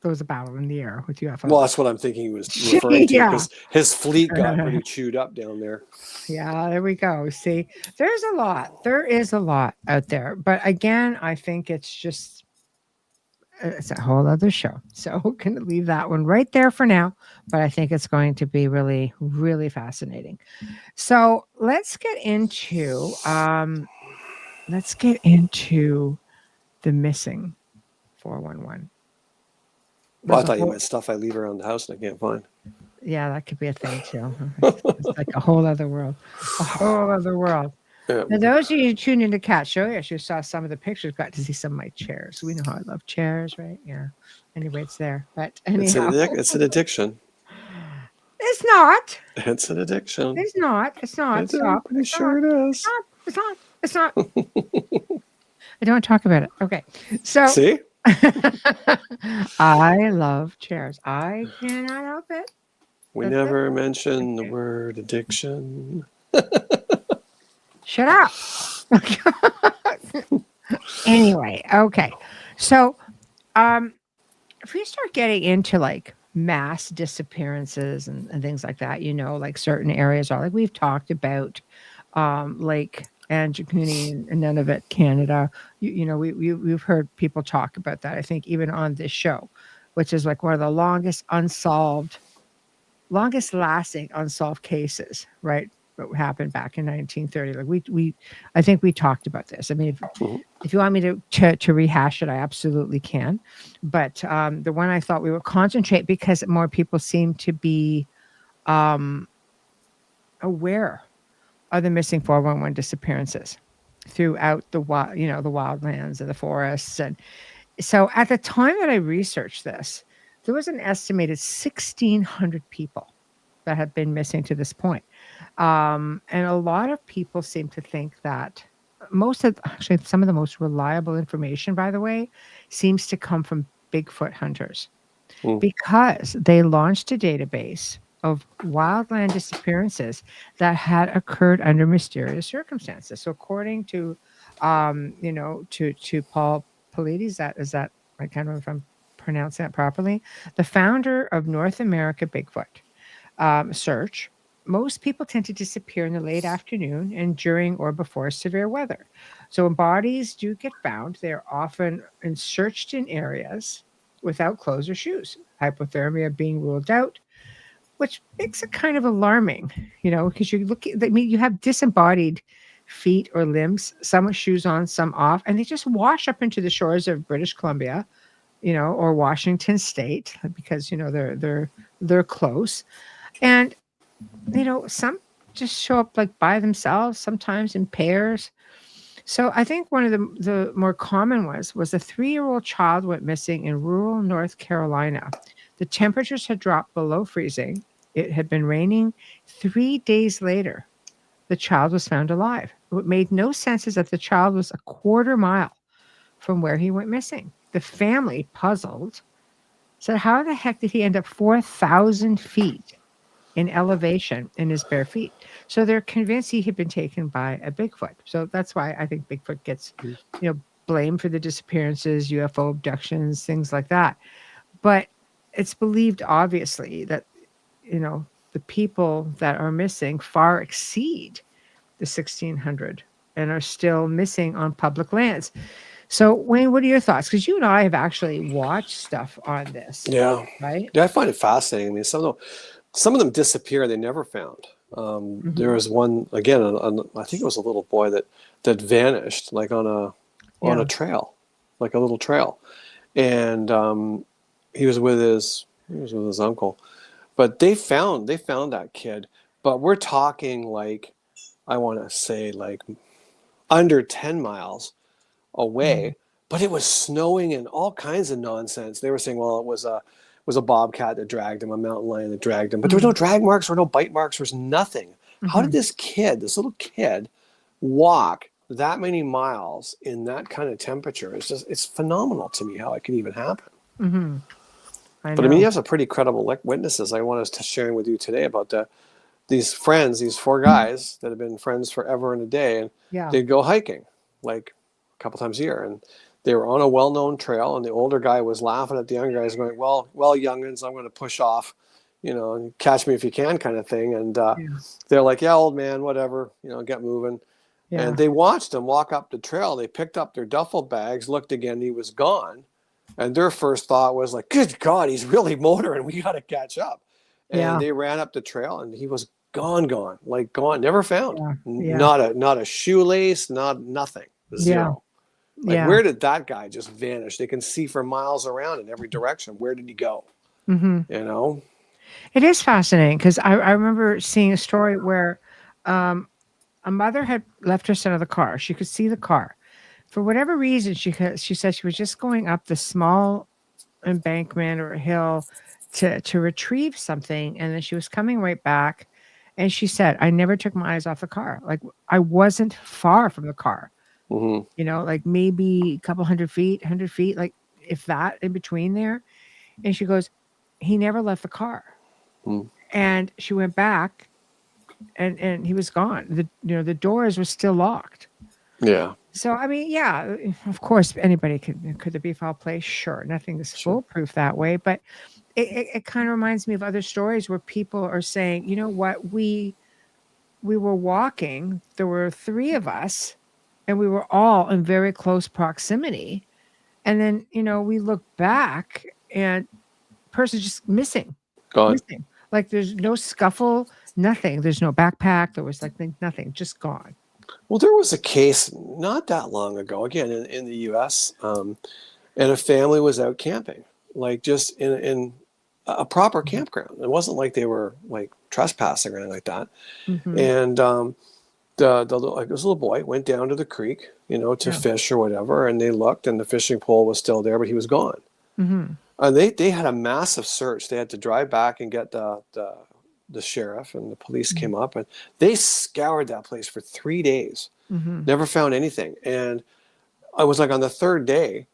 there was a battle in the air with UFOs. Well, that's what I'm thinking he was referring to, because his fleet got pretty chewed up down there. Yeah, there we go. See, there's a lot. There is a lot out there. But again, I think it's a whole other show. So we're going to leave that one right there for now. But I think it's going to be really, really fascinating. So let's get into the missing 411. Well, I thought you meant stuff I leave around the house and I can't find. Yeah, that could be a thing too. It's like a whole other world. A whole other world. Yeah. Now, those of you who tuned into Cat Show, you actually saw some of the pictures, got to see some of my chairs. We know how I love chairs, right? Yeah. Anyway, it's there. But anyhow. It's an addiction. It's not. It's an addiction. It's not. Stop. I'm pretty sure it is. It's not. I don't talk about it. Okay. So. See? I love chairs. I cannot help it. We never mention the word addiction. Shut up. Anyway, okay. So, if we start getting into like mass disappearances and things like that, like certain areas are, like we've talked about, Lake Anjikuni and Nunavut, Canada. We've heard people talk about that. I think even on this show, which is like one of the longest lasting unsolved cases, right? what happened back in 1930. Like I think we talked about this. I mean, if you want me to rehash it, I absolutely can. But the one I thought we would concentrate, because more people seem to be aware of the missing 411 disappearances throughout the wild, the wildlands and the forests. And so at the time that I researched this, there was an estimated 1,600 people that have been missing to this point. And a lot of people seem to think that actually some of the most reliable information, by the way, seems to come from Bigfoot hunters, because they launched a database of wildland disappearances that had occurred under mysterious circumstances. So according to, to Paul Paulides, is that, I can't remember if I'm pronouncing that properly, the founder of North America Bigfoot Search, most people tend to disappear in the late afternoon and during or before severe weather. So when bodies do get found, they're often searched in areas without clothes or shoes, hypothermia being ruled out, which makes it kind of alarming, because you have disembodied feet or limbs, some with shoes on, some off, and they just wash up into the shores of British Columbia, or Washington State, because they're close. And some just show up like by themselves, sometimes in pairs. So I think one of the more common was a 3-year-old child went missing in rural North Carolina. The temperatures had dropped below freezing. It had been raining. 3 days later, the child was found alive. What made no sense is that the child was a quarter mile from where he went missing. The family, puzzled, said, how the heck did he end up 4,000 feet in elevation in his bare feet? So they're convinced he had been taken by a Bigfoot. So that's why I think Bigfoot gets, blamed for the disappearances, UFO abductions, things like that. But it's believed, obviously, that, the people that are missing far exceed the 1,600 and are still missing on public lands. So, Wayne, what are your thoughts? Because you and I have actually watched stuff on this. Yeah. Right? Yeah, I find it fascinating. I mean, some of them disappear, they never found. There was one, again, I think it was a little boy that vanished, like on a trail, like a little trail. And he was with his uncle. But they found that kid. But we're talking, like, I want to say, like, under 10 miles away. But it was snowing and all kinds of nonsense. They were saying, well, it was a bobcat that dragged him, a mountain lion that dragged him. But there was no drag marks or no bite marks. There was nothing. How did this little kid, walk that many miles in that kind of temperature? It's phenomenal to me how it could even happen. I mean, you have some pretty credible witnesses. I want to sharing with you today about these 4 guys that have been friends forever and a day, and they'd go hiking like a couple times a year, and they were on a well-known trail, and the older guy was laughing at the younger guys, going, well, youngins, I'm going to push off, and catch me if you can, kind of thing. And they're like, yeah, old man, whatever, get moving. Yeah. And they watched him walk up the trail. They picked up their duffel bags, looked again, he was gone. And their first thought was like, good God, he's really motoring. We got to catch up. And they ran up the trail, and he was gone, never found. Not a shoelace, nothing, zero. Where did that guy just vanish? They can see for miles around in every direction. Where did he go? It is fascinating, because I remember seeing a story where a mother had left her son in the car. She could see the car. For whatever reason, she said she was just going up the small embankment or a hill to retrieve something, and then she was coming right back, and she said, I never took my eyes off the car. Like, I wasn't far from the car. Like maybe a couple 100 feet, like if that, in between there. And she goes, he never left the car. And she went back, and he was gone. The doors were still locked. Yeah. So, I mean, of course, anybody could there be foul play? Sure. Nothing is foolproof that way. But it kind of reminds me of other stories where people are saying, you know what, we were walking, there were 3 of us, and we were all in very close proximity. And then, we look back, and person's just missing. Gone. Missing. Like, there's no scuffle, Nothing. There's no backpack. There was like nothing, just gone. Well, there was a case not that long ago, again in the U.S., and a family was out camping, like just in a proper campground. It wasn't like they were like trespassing or anything like that. Mm-hmm. And this little boy went down to the creek, to fish or whatever, and they looked, and the fishing pole was still there, but he was gone. Mm-hmm. And they had a massive search. They had to drive back and get the sheriff, and the police came up, and they scoured that place for 3 days. Mm-hmm. Never found anything. And I was like, on the third day,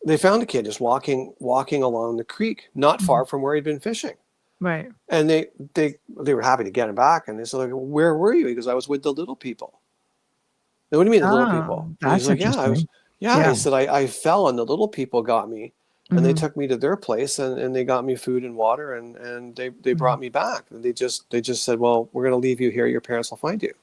they found a kid just walking along the creek, not far from where he'd been fishing. Right. And they were happy to get him back. And they said, like, where were you? He goes, I was with the little people. What do you mean, the little people? And That's he's like, interesting. yeah. He said, I fell, and the little people got me. And they Mm-hmm. took me to their place, and they got me food and water, and they brought me back. And they just said, well, we're going to leave you here. Your parents will find you.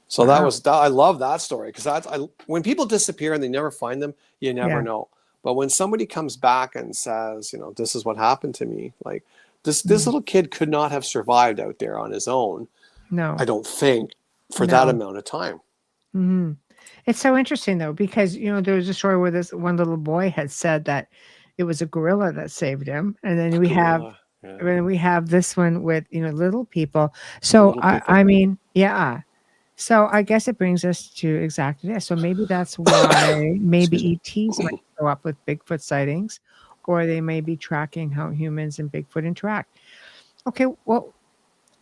So I love that story, because when people disappear and they never find them, you never know. But when somebody comes back and says, this is what happened to me, like this little kid could not have survived out there on his own. No, I don't think, for that amount of time. Mm-hmm. It's so interesting though, because there was a story where this one little boy had said that it was a gorilla that saved him, and then we have this one with little people. So I mean, yeah. So I guess it brings us to exactly this. So maybe that's why maybe ETs might show up with Bigfoot sightings, or they may be tracking how humans and Bigfoot interact. Okay, well,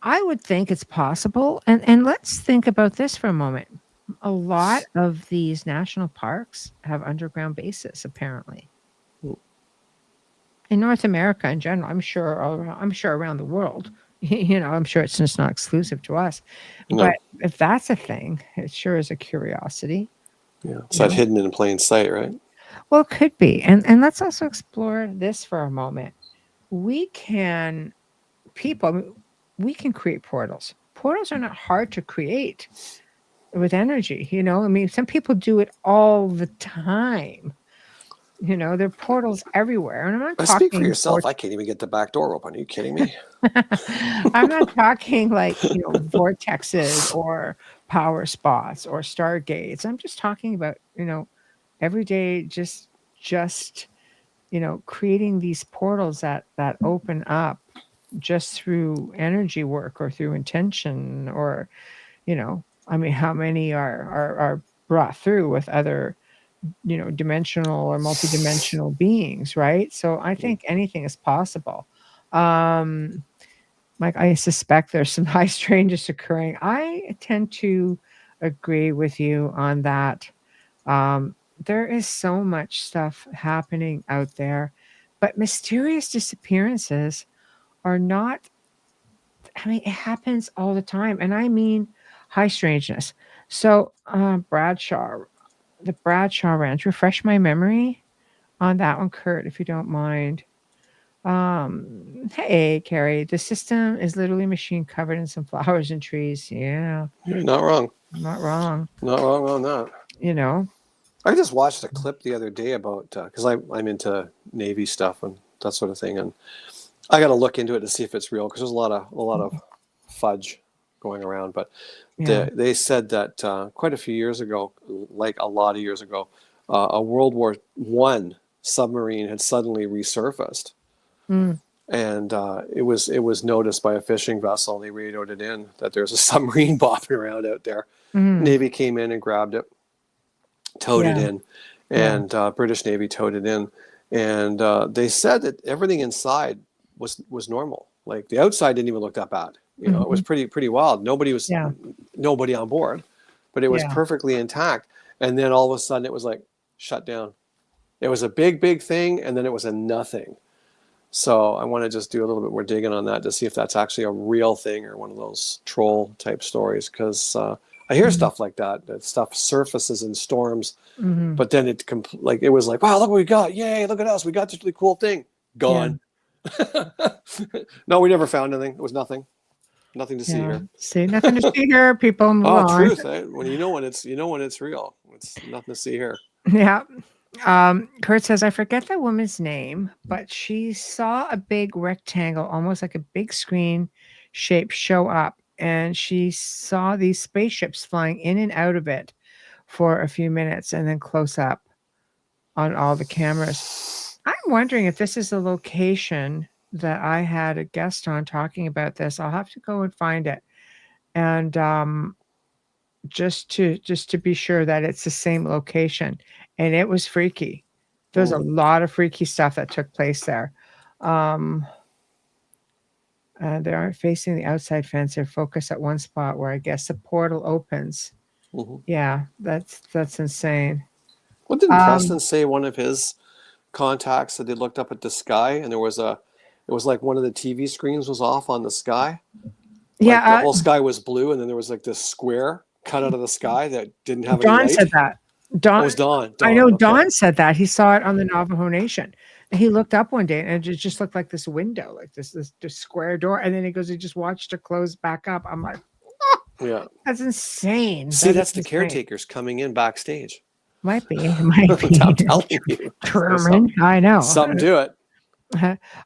I would think it's possible, and let's think about this for a moment. A lot of these national parks have underground bases, apparently. In North America in general, I'm sure around the world, I'm sure it's just not exclusive to us. No. But if that's a thing, it sure is a curiosity. Yeah, it's that hidden in plain sight, right? Well, it could be. And let's also explore this for a moment. We can create portals. Portals are not hard to create with energy, I mean, some people do it all the time. There are portals everywhere. And I'm not talking. Speak for yourself. I can't even get the back door open. Are you kidding me? I'm not talking like, vortexes or power spots or stargates. I'm just talking about, every day, just creating these portals that open up just through energy work or through intention, or, I mean, how many are brought through with other, dimensional or multidimensional beings, right? So I think anything is possible. Like, I suspect there's some high strangeness occurring. I tend to agree with you on that. There is so much stuff happening out there, but mysterious disappearances are not, I mean, it happens all the time. And I mean high strangeness. So the Bradshaw Ranch, refresh my memory on that one, Kurt, if you don't mind. Hey, Carrie, the system is literally a machine covered in some flowers and trees. Yeah. You're not wrong. Not wrong. Not wrong on that. I just watched a clip the other day about, because I'm into Navy stuff and that sort of thing, and I got to look into it to see if it's real, because there's a lot of fudge going around. But they said that quite a few years ago, like a lot of years ago, a World War I submarine had suddenly resurfaced, and it was noticed by a fishing vessel. They radioed it in that there's a submarine bopping around out there. Navy came in and grabbed it, towed it in, and British Navy towed it in, and they said that everything inside was normal. Like, the outside didn't even look that bad. It was pretty wild. Nobody on board, but it was perfectly intact. And then all of a sudden it was like shut down. It was a big thing, and then it was a nothing. So I want to just do a little bit more digging on that to see if that's actually a real thing or one of those troll type stories, because I hear stuff like that stuff surfaces in storms, but then it was like, wow, look what we got. Yay, look at us. We got this really cool thing. Gone. No, we never found anything. It was nothing. Nothing to see here. See, nothing to see here. People move on. Truth. When when it's real. It's nothing to see here. Yeah. Kurt says, I forget the woman's name, but she saw a big rectangle, almost like a big screen, shapes show up, and she saw these spaceships flying in and out of it for a few minutes and then close up on all the cameras. I'm wondering if this is a location that I had a guest on talking about this. I'll have to go and find it. And just to be sure that it's the same location. And it was freaky. There's a lot of freaky stuff that took place there. They aren't facing the outside fence. They're focused at one spot where I guess the portal opens. Yeah, that's insane. What did Preston say? One of his contacts that they looked up at the sky, and it was like one of the TV screens was off on the sky. Like the whole sky was blue, and then there was like this square cut out of the sky that didn't have any light. Dawn said that. Dawn, it was Dawn. I know Dawn said that. He saw it on the Navajo Nation. And he looked up one day, and it just looked like this window, like this square door. And then he goes, he just watched it close back up. I'm like, yeah, that's insane. See, that's the caretakers coming in backstage. Might be. I'm telling you. Truman, I know. Something to it.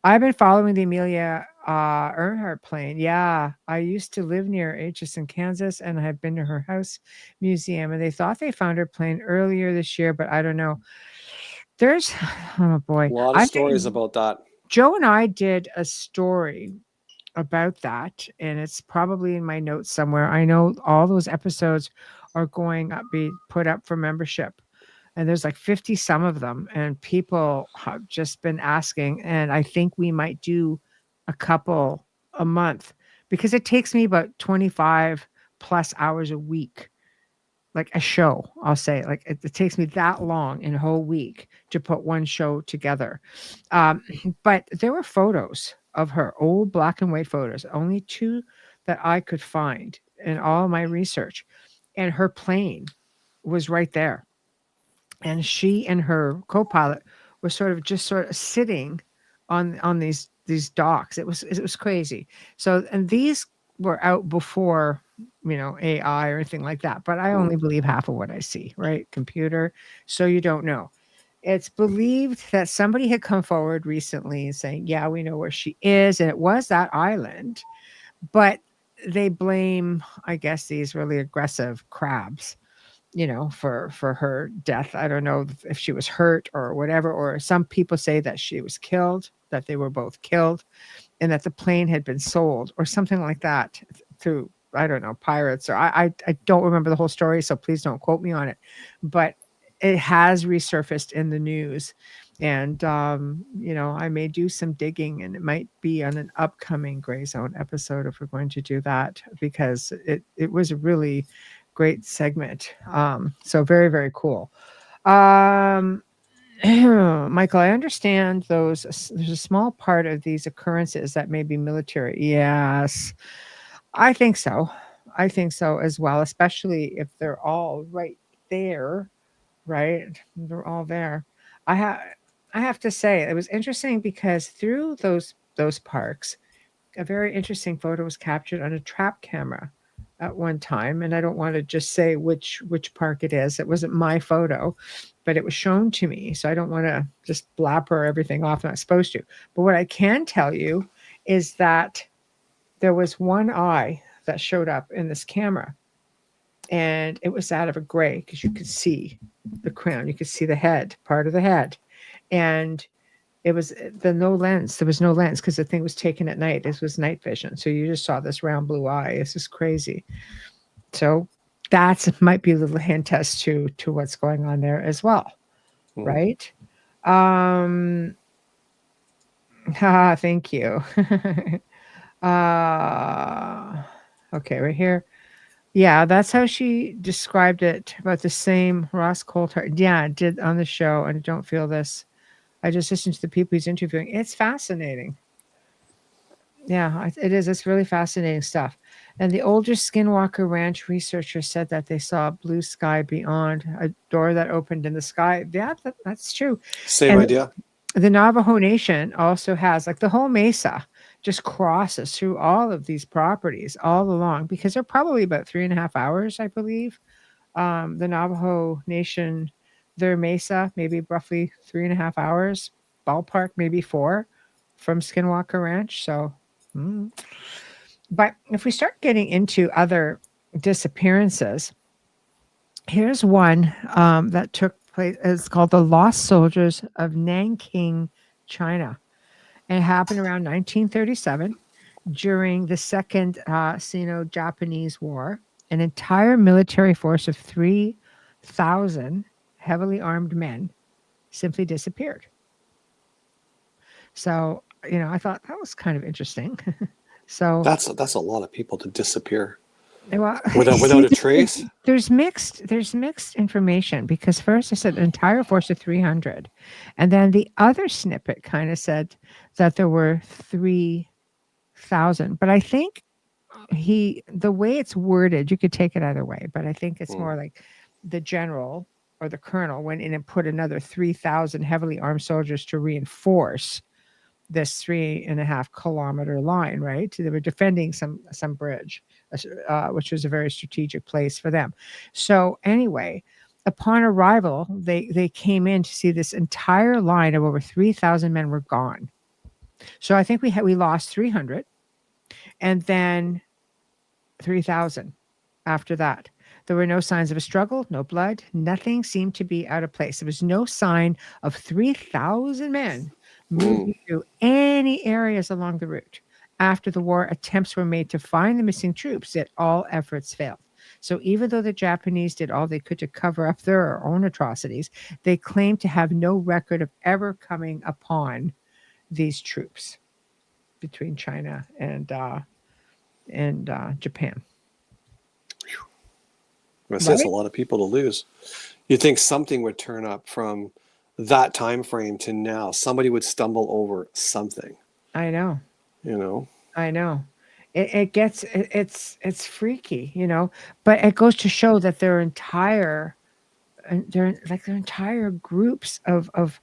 I've been following the Amelia Earhart plane. Yeah, I used to live near Atchison, Kansas, and I had been to her house museum, and they thought they found her plane earlier this year, but I don't know. There's, oh boy, a lot of stories about that. Joe and I did a story about that, and it's probably in my notes somewhere. I know all those episodes are going up, be put up for membership. And there's like 50 some of them, and people have just been asking. And I think we might do a couple a month, because it takes me about 25 plus hours a week, like a show. I'll say, like it takes me that long in a whole week to put one show together. But there were photos of her, old black and white photos, only 2 that I could find in all my research, and her plane was right there. And she and her co-pilot were sort of sitting on these docks. It was crazy. So, and these were out before, AI or anything like that. But I only believe half of what I see, right? Computer. So you don't know. It's believed that somebody had come forward recently saying, yeah, we know where she is. And it was that island. But they blame, I guess, these really aggressive crabs, for her death. I don't know if she was hurt or whatever, or some people say that she was killed, that they were both killed, and that the plane had been sold or something like that to, I don't know, pirates, or I don't remember the whole story, so please don't quote me on it. But it has resurfaced in the news. And, I may do some digging, and it might be on an upcoming Gray Zone episode if we're going to do that, because it was a really great segment. So very, very cool. Michael, I understand there's a small part of these occurrences that may be military. Yes, I think so. I think so as well, especially if they're all right there, right? They're all there. I have to say, it was interesting because through those parks, a very interesting photo was captured on a trap camera at one time, and I don't want to just say which park it is. It wasn't my photo, but it was shown to me, so I don't want to just blabber everything off. I'm not supposed to. But what I can tell you is that there was one eye that showed up in this camera, and it was that of a gray, because you could see the crown, you could see the head, part of the head, and it was no lens. There was no lens because the thing was taken at night. This was night vision. So you just saw this round blue eye. This is crazy. So that might be a little hint as to what's going on there as well. Right? Thank you. Okay, right here. Yeah, that's how she described it, about the same Ross Coulthard. Yeah, did on the show, and don't feel this. I just listened to the people he's interviewing. It's fascinating. Yeah, it is. It's really fascinating stuff. And the older Skinwalker Ranch researchers said that they saw a blue sky beyond, a door that opened in the sky. Yeah, that's true. Same idea. The Navajo Nation also has, like, the whole mesa just crosses through all of these properties all along, because they're probably about 3.5 hours, I believe. The Navajo Nation, their mesa, maybe roughly 3.5 hours, ballpark, maybe 4 from Skinwalker Ranch. So But if we start getting into other disappearances, here's one that took place. It's called the Lost Soldiers of Nanking, China. And it happened around 1937 during the Second Sino-Japanese War. An entire military force of 3,000 heavily armed men simply disappeared. So, I thought that was kind of interesting. So That's a lot of people to disappear well, without a trace. there's mixed information, because first I said an entire force of 300, and then the other snippet kind of said that there were 3,000. But I think the way it's worded, you could take it either way, but I think it's more like the general or the colonel went in and put another 3,000 heavily armed soldiers to reinforce this 3.5 kilometer line, right? They were defending some bridge, which was a very strategic place for them. So anyway, upon arrival, they came in to see this entire line of over 3,000 men were gone. So I think we lost 300, and then 3,000 after that. There were no signs of a struggle, no blood, nothing seemed to be out of place. There was no sign of 3,000 men moving through any areas along the route. After the war, attempts were made to find the missing troops, yet all efforts failed. So even though the Japanese did all they could to cover up their own atrocities, they claimed to have no record of ever coming upon these troops between China and Japan. That's a lot of people to lose. You'd think something would turn up from that time frame to now. Somebody would stumble over something. I know. I know. It's freaky, but it goes to show that their entire groups of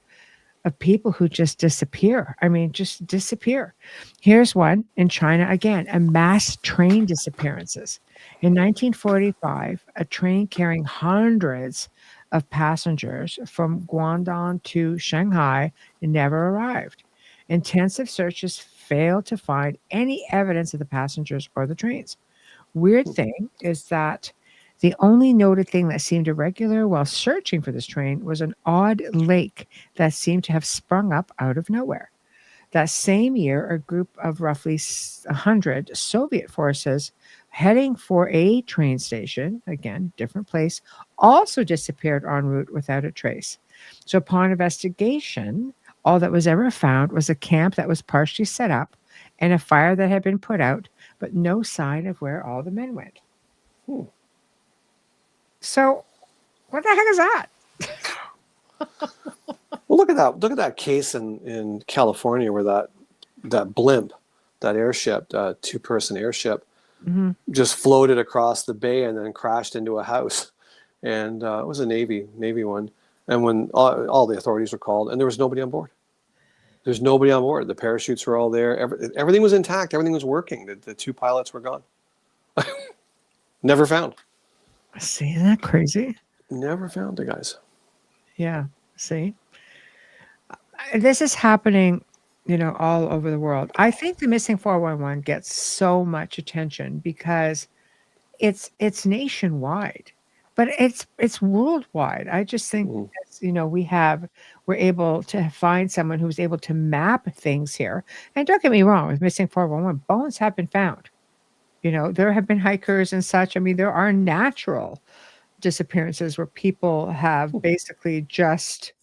people who just disappear. I mean, just disappear. Here's one in China again, a mass train disappearances. In 1945, a train carrying hundreds of passengers from Guangdong to Shanghai never arrived. Intensive searches failed to find any evidence of the passengers or the trains. Weird thing is that the only noted thing that seemed irregular while searching for this train was an odd lake that seemed to have sprung up out of nowhere. That same year, a group of roughly 100 Soviet forces heading for a train station, again, different place, also disappeared en route without a trace. So upon investigation, all that was ever found was a camp that was partially set up and a fire that had been put out, but no sign of where all the men went. So, what the heck is that? Well, look at that! Look at that case in California where that blimp, that airship, two-person airship, just floated across the bay and then crashed into a house, and it was a Navy one. And when all the authorities were called, and there was nobody on board. There's nobody on board. The parachutes were all there. Everything was intact. Everything was working. The two pilots were gone. Never found. See, isn't that crazy? Never found the guys. Yeah. See, this is happening, all over the world. I think the missing 411 gets so much attention because it's nationwide, but it's worldwide. I just think we're able to find someone who's able to map things here. And don't get me wrong, with missing 411, bones have been found. There have been hikers and such. I mean, there are natural disappearances where people have basically just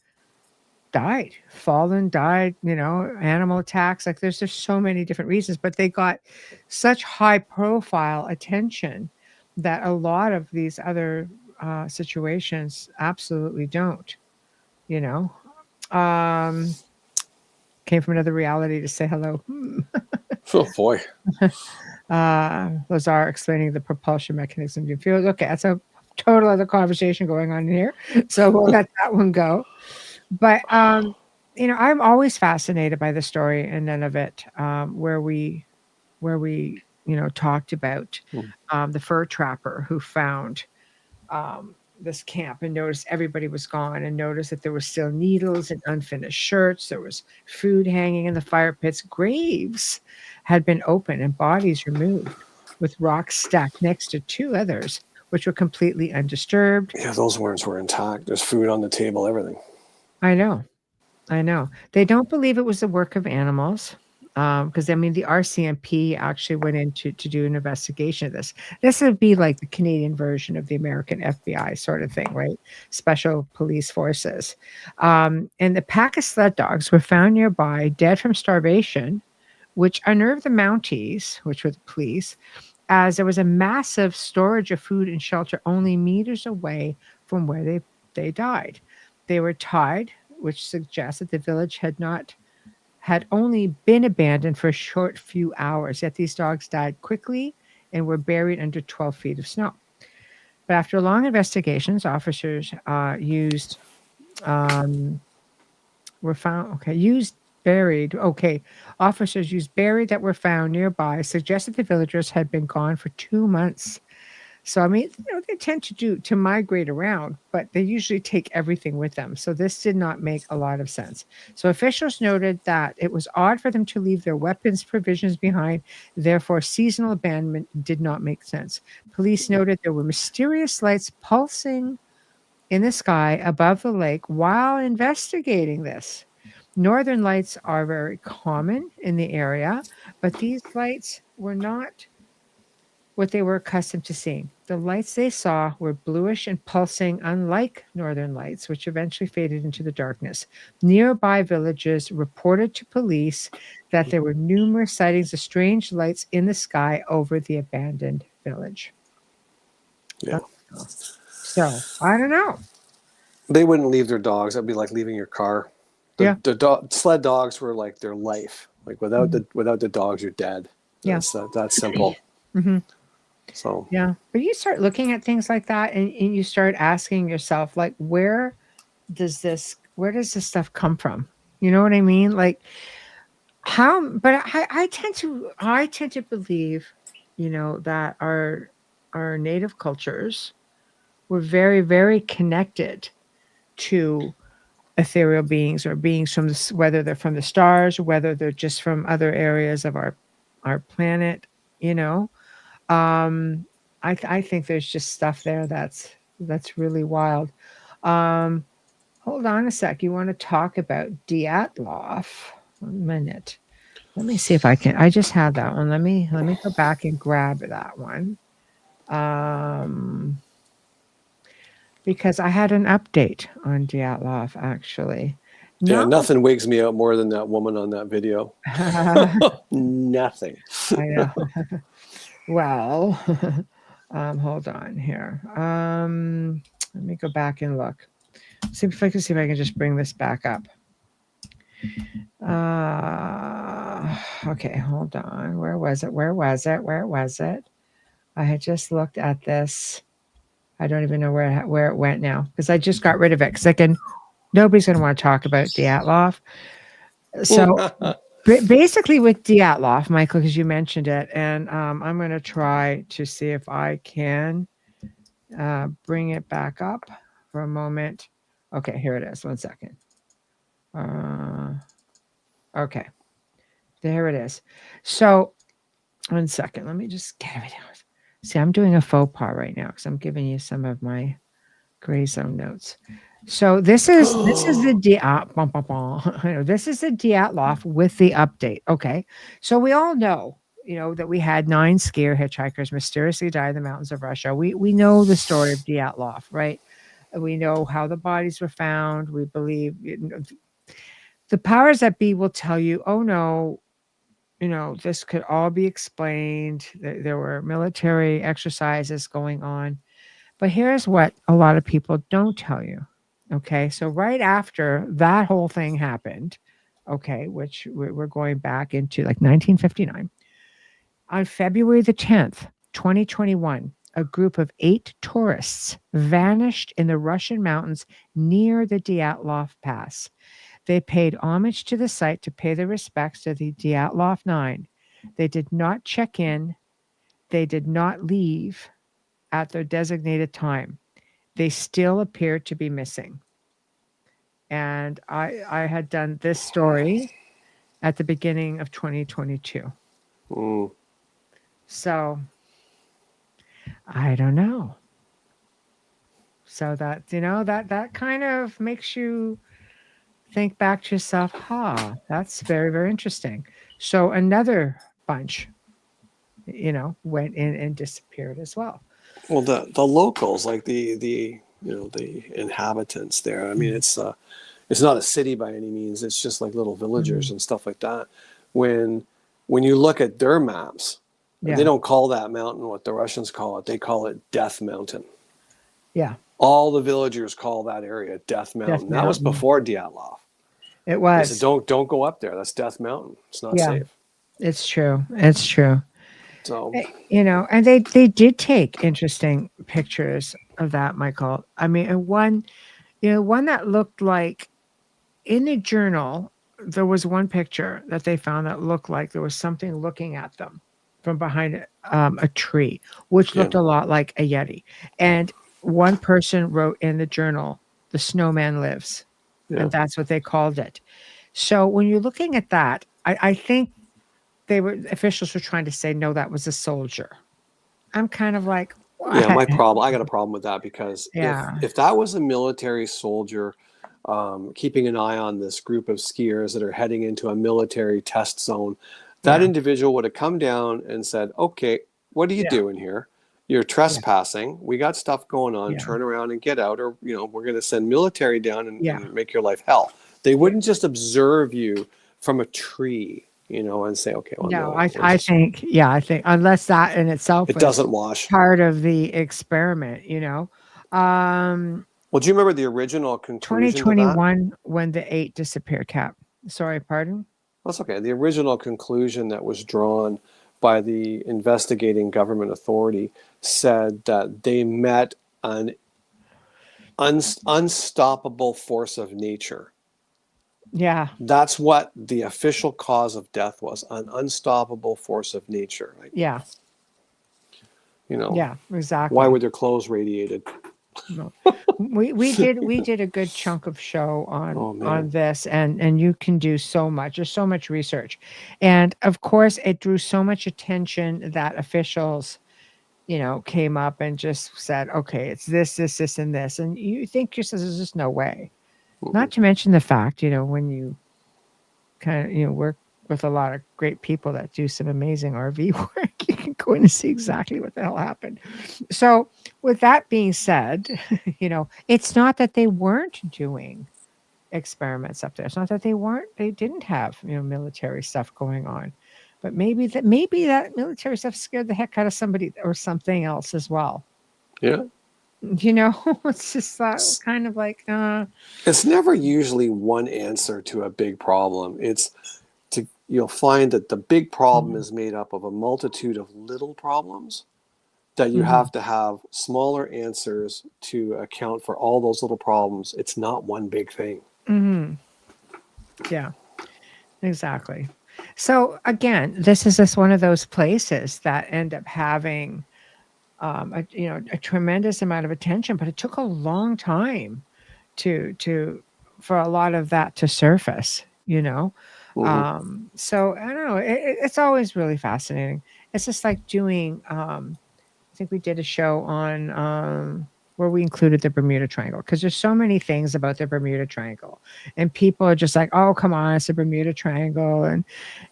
died, animal attacks. Like there's just so many different reasons, but they got such high profile attention that a lot of these other situations absolutely don't. Came from another reality to say hello. Oh boy. Lazar explaining the propulsion mechanism you feel. Okay, that's a total other conversation going on here, so we'll let that one go. But I'm always fascinated by the story in Nunavut, where we talked about the fur trapper who found this camp and noticed everybody was gone, and noticed that there were still needles and unfinished shirts. There was food hanging in the fire pits. Graves had been opened and bodies removed, with rocks stacked next to two others, which were completely undisturbed. Yeah, those worms were intact. There's food on the table, everything. I know. They don't believe it was the work of animals, because I mean, the RCMP actually went in to do an investigation of this. This would be like the Canadian version of the American FBI sort of thing, right? Special police forces. And the pack of sled dogs were found nearby, dead from starvation, which unnerved the Mounties, which were the police, as there was a massive storage of food and shelter only meters away from where they died. They were tied, which suggests that the village had only been abandoned for a short few hours, yet these dogs died quickly and were buried under 12 feet of snow. But after long investigations, officers used buried that were found nearby, suggested the villagers had been gone for 2 months. So, I mean, they tend to migrate around, but they usually take everything with them. So this did not make a lot of sense. So officials noted that it was odd for them to leave their weapons, provisions behind. Therefore, seasonal abandonment did not make sense. Police noted there were mysterious lights pulsing in the sky above the lake while investigating this. Northern lights are very common in the area, but these lights were not what they were accustomed to seeing. The lights they saw were bluish and pulsing, unlike northern lights, which eventually faded into the darkness. Nearby villages reported to police that there were numerous sightings of strange lights in the sky over the abandoned village. Yeah. So, I don't know. They wouldn't leave their dogs. That'd be like leaving your car. The sled dogs were like their life. Like without the dogs, you're dead. That's simple. Mm-hmm. So yeah, but you start looking at things like that, and you start asking yourself, like, where does this stuff come from? You know what I mean? Like, how? But I tend to believe, that our native cultures were very, very connected to ethereal beings, or beings from whether they're from the stars, or whether they're just from other areas of our planet. I think there's just stuff there that's really wild. Hold on a sec. You want to talk about Dyatlov? 1 minute. Let me see if I can. I just had that one. Let me go back and grab that one. Because I had an update on Dyatlov, actually. Yeah, nothing wigs me out more than that woman on that video. Nothing. I know. Well, hold on here. Let me go back and look. See if I can just bring this back up. Okay, hold on. Where was it? I had just looked at this. I don't even know where it went now, because I just got rid of it, because nobody's going to want to talk about Dyatlov. So basically with Dyatlov, Michael, because you mentioned it, and I'm going to try to see if I can bring it back up for a moment. Okay, here it is. 1 second. Okay, there it is. So 1 second. Let me just get everything. See, I'm doing a faux pas right now because I'm giving you some of my gray zone notes. So this is the this is the Dyatlov with the update. Okay, so we all know, that we had 9 skier hitchhikers mysteriously die in the mountains of Russia. We know the story of Dyatlov, right? We know how the bodies were found. We believe the powers that be will tell you, oh no, this could all be explained. There were military exercises going on. But here's what a lot of people don't tell you. Okay, so right after that whole thing happened, okay, which we're going back into like 1959, on February the 10th, 2021, a group of 8 tourists vanished in the Russian mountains near the Dyatlov Pass. They paid homage to the site to pay their respects to the Dyatlov 9. They did not check in. They did not leave at their designated time. they still appear to be missing. And I had done this story at the beginning of 2022. So I don't know. So that, that kind of makes you think back to yourself, that's very, very interesting. So another bunch, went in and disappeared as well. Well, the locals, like the inhabitants there. I mean, it's not a city by any means. It's just like little villagers and stuff like that. When you look at their maps, they don't call that mountain what the Russians call it. They call it Death Mountain. Yeah. All the villagers call that area Death Mountain. That was before Dyatlov. It was. They said, don't go up there. That's Death Mountain. It's not safe. It's true. It's true. So, and they did take interesting pictures of that, Michael. I mean, one that looked like, in the journal, there was one picture that they found that looked like there was something looking at them from behind a tree, which looked a lot like a Yeti. And one person wrote in the journal, "The snowman lives." And that's what they called it. So when you're looking at that, I think officials were trying to say, no, that was a soldier. I'm kind of like, what? Yeah, I got a problem with that, because if that was a military soldier keeping an eye on this group of skiers that are heading into a military test zone, that individual would have come down and said, okay, what are you doing here? You're trespassing. We got stuff going on. Turn around and get out, or we're going to send military down and make your life hell. They wouldn't just observe you from a tree, and say, okay, well, no, I think unless that in itself, it doesn't wash part of the experiment, Well, do you remember the original conclusion? 2021, when the 8 disappeared, Cap. Sorry, pardon? That's okay. The original conclusion that was drawn by the investigating government authority said that they met an unstoppable force of nature. Yeah. That's what the official cause of death was, an unstoppable force of nature. Right? Yeah. Yeah, exactly. Why were their clothes radiated? No. we did a good chunk of show on this, and you can do so much. There's so much research, and of course it drew so much attention that officials came up and just said, okay, it's this and this, and you think yourself, there's just no way. Not to mention the fact, when you kind of work with a lot of great people that do some amazing RV work, you can go in and see exactly what the hell happened. So with that being said, it's not that they weren't doing experiments up there. It's not that they didn't have, military stuff going on, but maybe that military stuff scared the heck out of somebody or something else as well. Yeah. It's just that kind of like, it's never usually one answer to a big problem. You'll find that the big problem is made up of a multitude of little problems that you have to have smaller answers to account for all those little problems. It's not one big thing. Yeah, exactly. So again, this is just one of those places that end up having a tremendous amount of attention, but it took a long time for a lot of that to surface, So I don't know. It's always really fascinating. It's just like doing, I think we did a show on where we included the Bermuda Triangle, because there's so many things about the Bermuda Triangle, and people are just like, oh, come on, it's the Bermuda Triangle. And,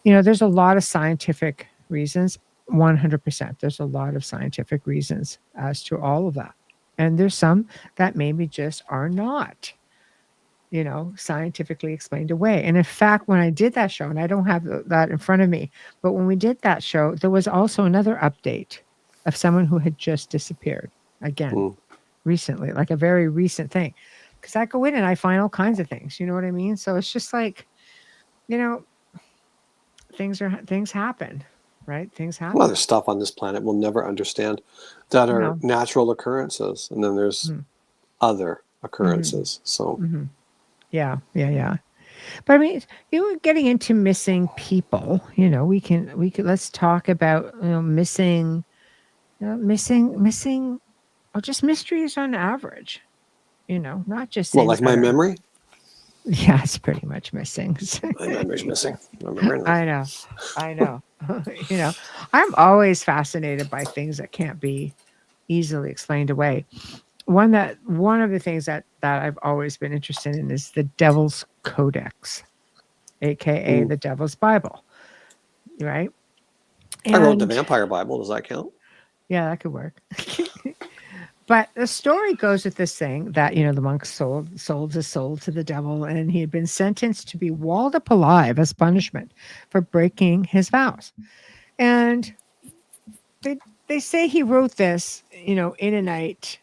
there's a lot of scientific reasons. 100%. There's a lot of scientific reasons as to all of that. And there's some that maybe just are not, scientifically explained away. And in fact, when I did that show, and I don't have that in front of me, but when we did that show, there was also another update of someone who had just disappeared again recently, like a very recent thing. Because I go in and I find all kinds of things, you know what I mean? So it's just like, things happen. Right? Things happen. Well, there's stuff on this planet we'll never understand that are natural occurrences. And then there's other occurrences. So, yeah. But I mean, getting into missing people, we could let's talk about, missing just mysteries on average, not just Well, things like my that are, memory. yeah, it's pretty much missing. My memory's missing. I'm remembering that. I know. I'm always fascinated by things that can't be easily explained away. One of the things that I've always been interested in is the Devil's Codex, aka the Devil's Bible, right? I wrote the And Vampire Bible. Does that count? yeah, that could work. But the story goes with this thing that the monk sold his soul to the devil, and he had been sentenced to be walled up alive as punishment for breaking his vows. And they say he wrote this, in a night.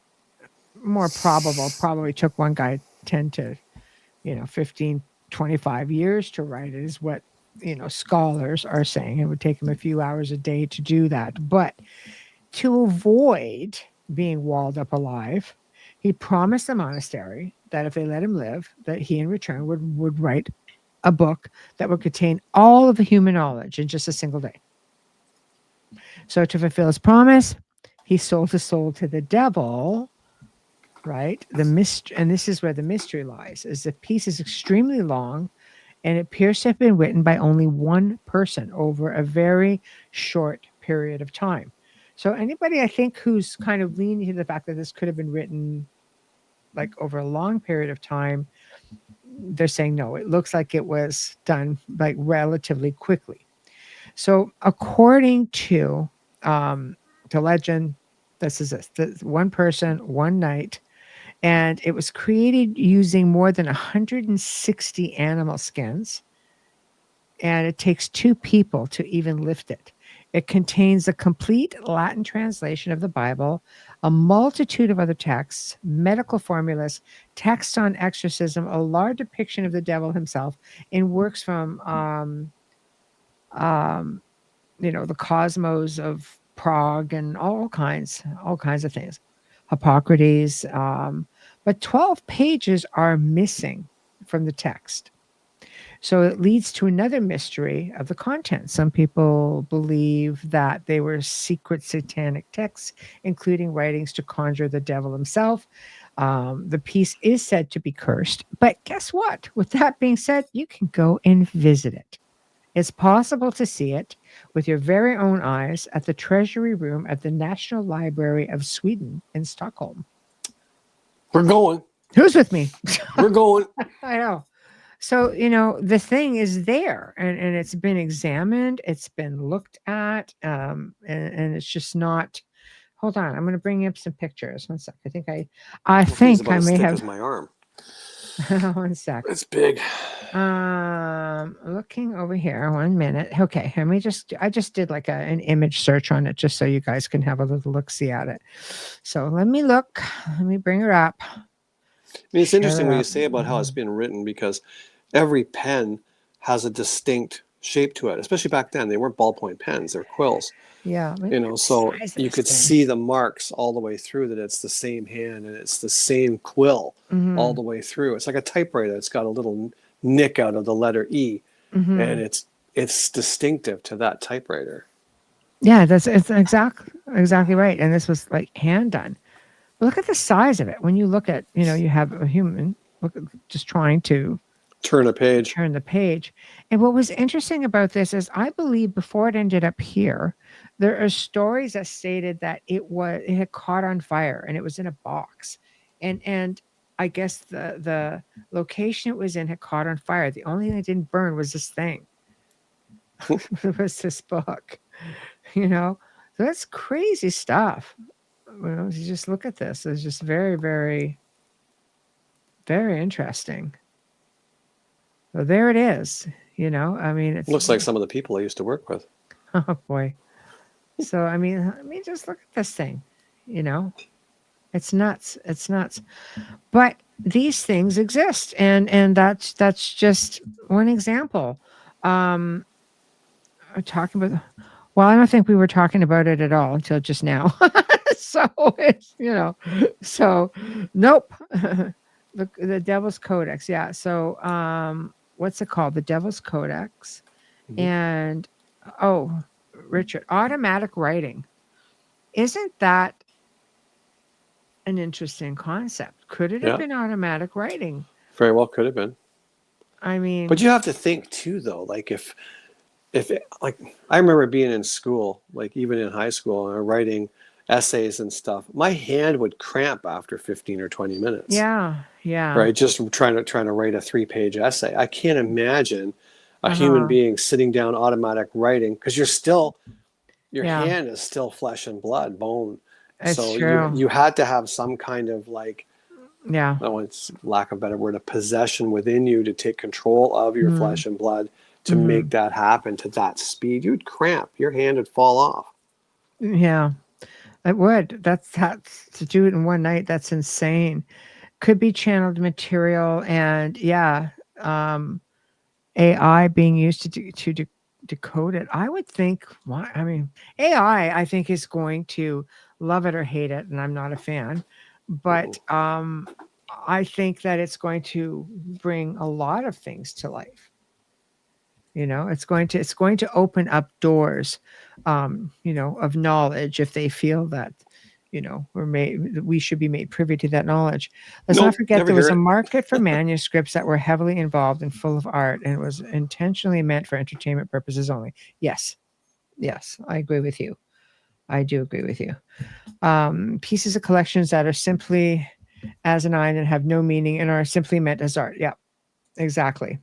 More probable, probably took one guy 10 to 15, 25 years to write it, is what scholars are saying. It would take him a few hours a day to do that. But to avoid being walled up alive, he promised the monastery that if they let him live, that he in return would write a book that would contain all of the human knowledge in just a single day. So to fulfill his promise, he sold his soul to the devil, right? And this is where the mystery lies, is the piece is extremely long, and it appears to have been written by only one person over a very short period of time. So anybody, I think, who's kind of leaning to the fact that this could have been written like over a long period of time, they're saying no, it looks like it was done like relatively quickly. So according to the legend, this is one person, one night, and it was created using more than 160 animal skins, and it takes two people to even lift it. It contains a complete Latin translation of the Bible, a multitude of other texts, medical formulas, texts on exorcism, a large depiction of the devil himself, and works from the cosmos of Prague and all kinds of things. Hippocrates, but 12 pages are missing from the text. So it leads to another mystery of the content. Some people believe that they were secret satanic texts, including writings to conjure the devil himself. The piece is said to be cursed, but guess what? With that being said, you can go and visit it. It's possible to see it with your very own eyes at the Treasury Room at the National Library of Sweden in Stockholm. We're going. Who's with me? We're going. I know. So, the thing is there, and it's been examined, it's been looked at, and it's just not. Hold on, I'm going to bring up some pictures. One sec. I think I may have. As my arm. 1 sec. It's big. Looking over here. 1 minute. Okay, I just did like an image search on it just so you guys can have a little look-see at it. So let me look. Let me bring her up. I mean, it's interesting what you say about how it's been written, because every pen has a distinct shape to it. Especially back then, they weren't ballpoint pens; they're quills. Yeah, so you could see the marks all the way through, that it's the same hand and it's the same quill all the way through. It's like a typewriter. It's got a little nick out of the letter E, and it's distinctive to that typewriter. Yeah, it's exactly right. And this was like hand done. But look at the size of it. When you look at, you have a human just trying to turn the page. And what was interesting about this is, I believe before it ended up here, there are stories that stated that it had caught on fire and it was in a box. And I guess the location it was in had caught on fire. The only thing that didn't burn was this thing. It was this book, So that's crazy stuff. You just look at this. It's just very, very, very interesting. So there it is. I mean, it looks like some of the people I used to work with. Oh boy. So I mean, just look at this thing. It's nuts. It's nuts. But these things exist, and that's just one example. I'm talking about. Well, I don't think we were talking about it at all until just now. So it's so nope. The Devil's Codex, yeah. So what's it called? The Devil's Codex, and Richard, automatic writing. Isn't that an interesting concept. Could it have Yeah, been automatic writing? very well could have been. I mean, But you have to think too, though. Like if it, like I remember being in school, like even in high school, and writing essays and stuff. My hand would cramp after 15 or 20 minutes. yeah, yeah. Right? Just trying to write a 3-page essay. I can't imagine a human Uh-huh. being sitting down automatic writing because your Yeah, hand is still flesh and blood, bone. it's So you true. you had to have some kind of like, Yeah. no, it's lack of a better word, a possession within you to take control of your Mm-hmm. flesh and blood to Mm-hmm. make that happen to that speed. You'd cramp, your hand would fall off. Yeah, it would. That's to do it in one night. That's insane. Could be channeled material, and yeah, um, AI being used to decode it. I would think. Why? I mean, AI. I think is going to love it or hate it, and I'm not a fan. But I think that it's going to bring a lot of things to life. It's going to open up doors, of knowledge if they feel that, we should be made privy to that knowledge. Let's not Nope, forget never there was hear a it. market for manuscripts that were heavily involved and full of art, and it was intentionally meant for entertainment purposes only. Yes, yes, I agree with you. I do agree with you. Pieces of collections that are simply asinine and have no meaning and are simply meant as art. Yeah, exactly.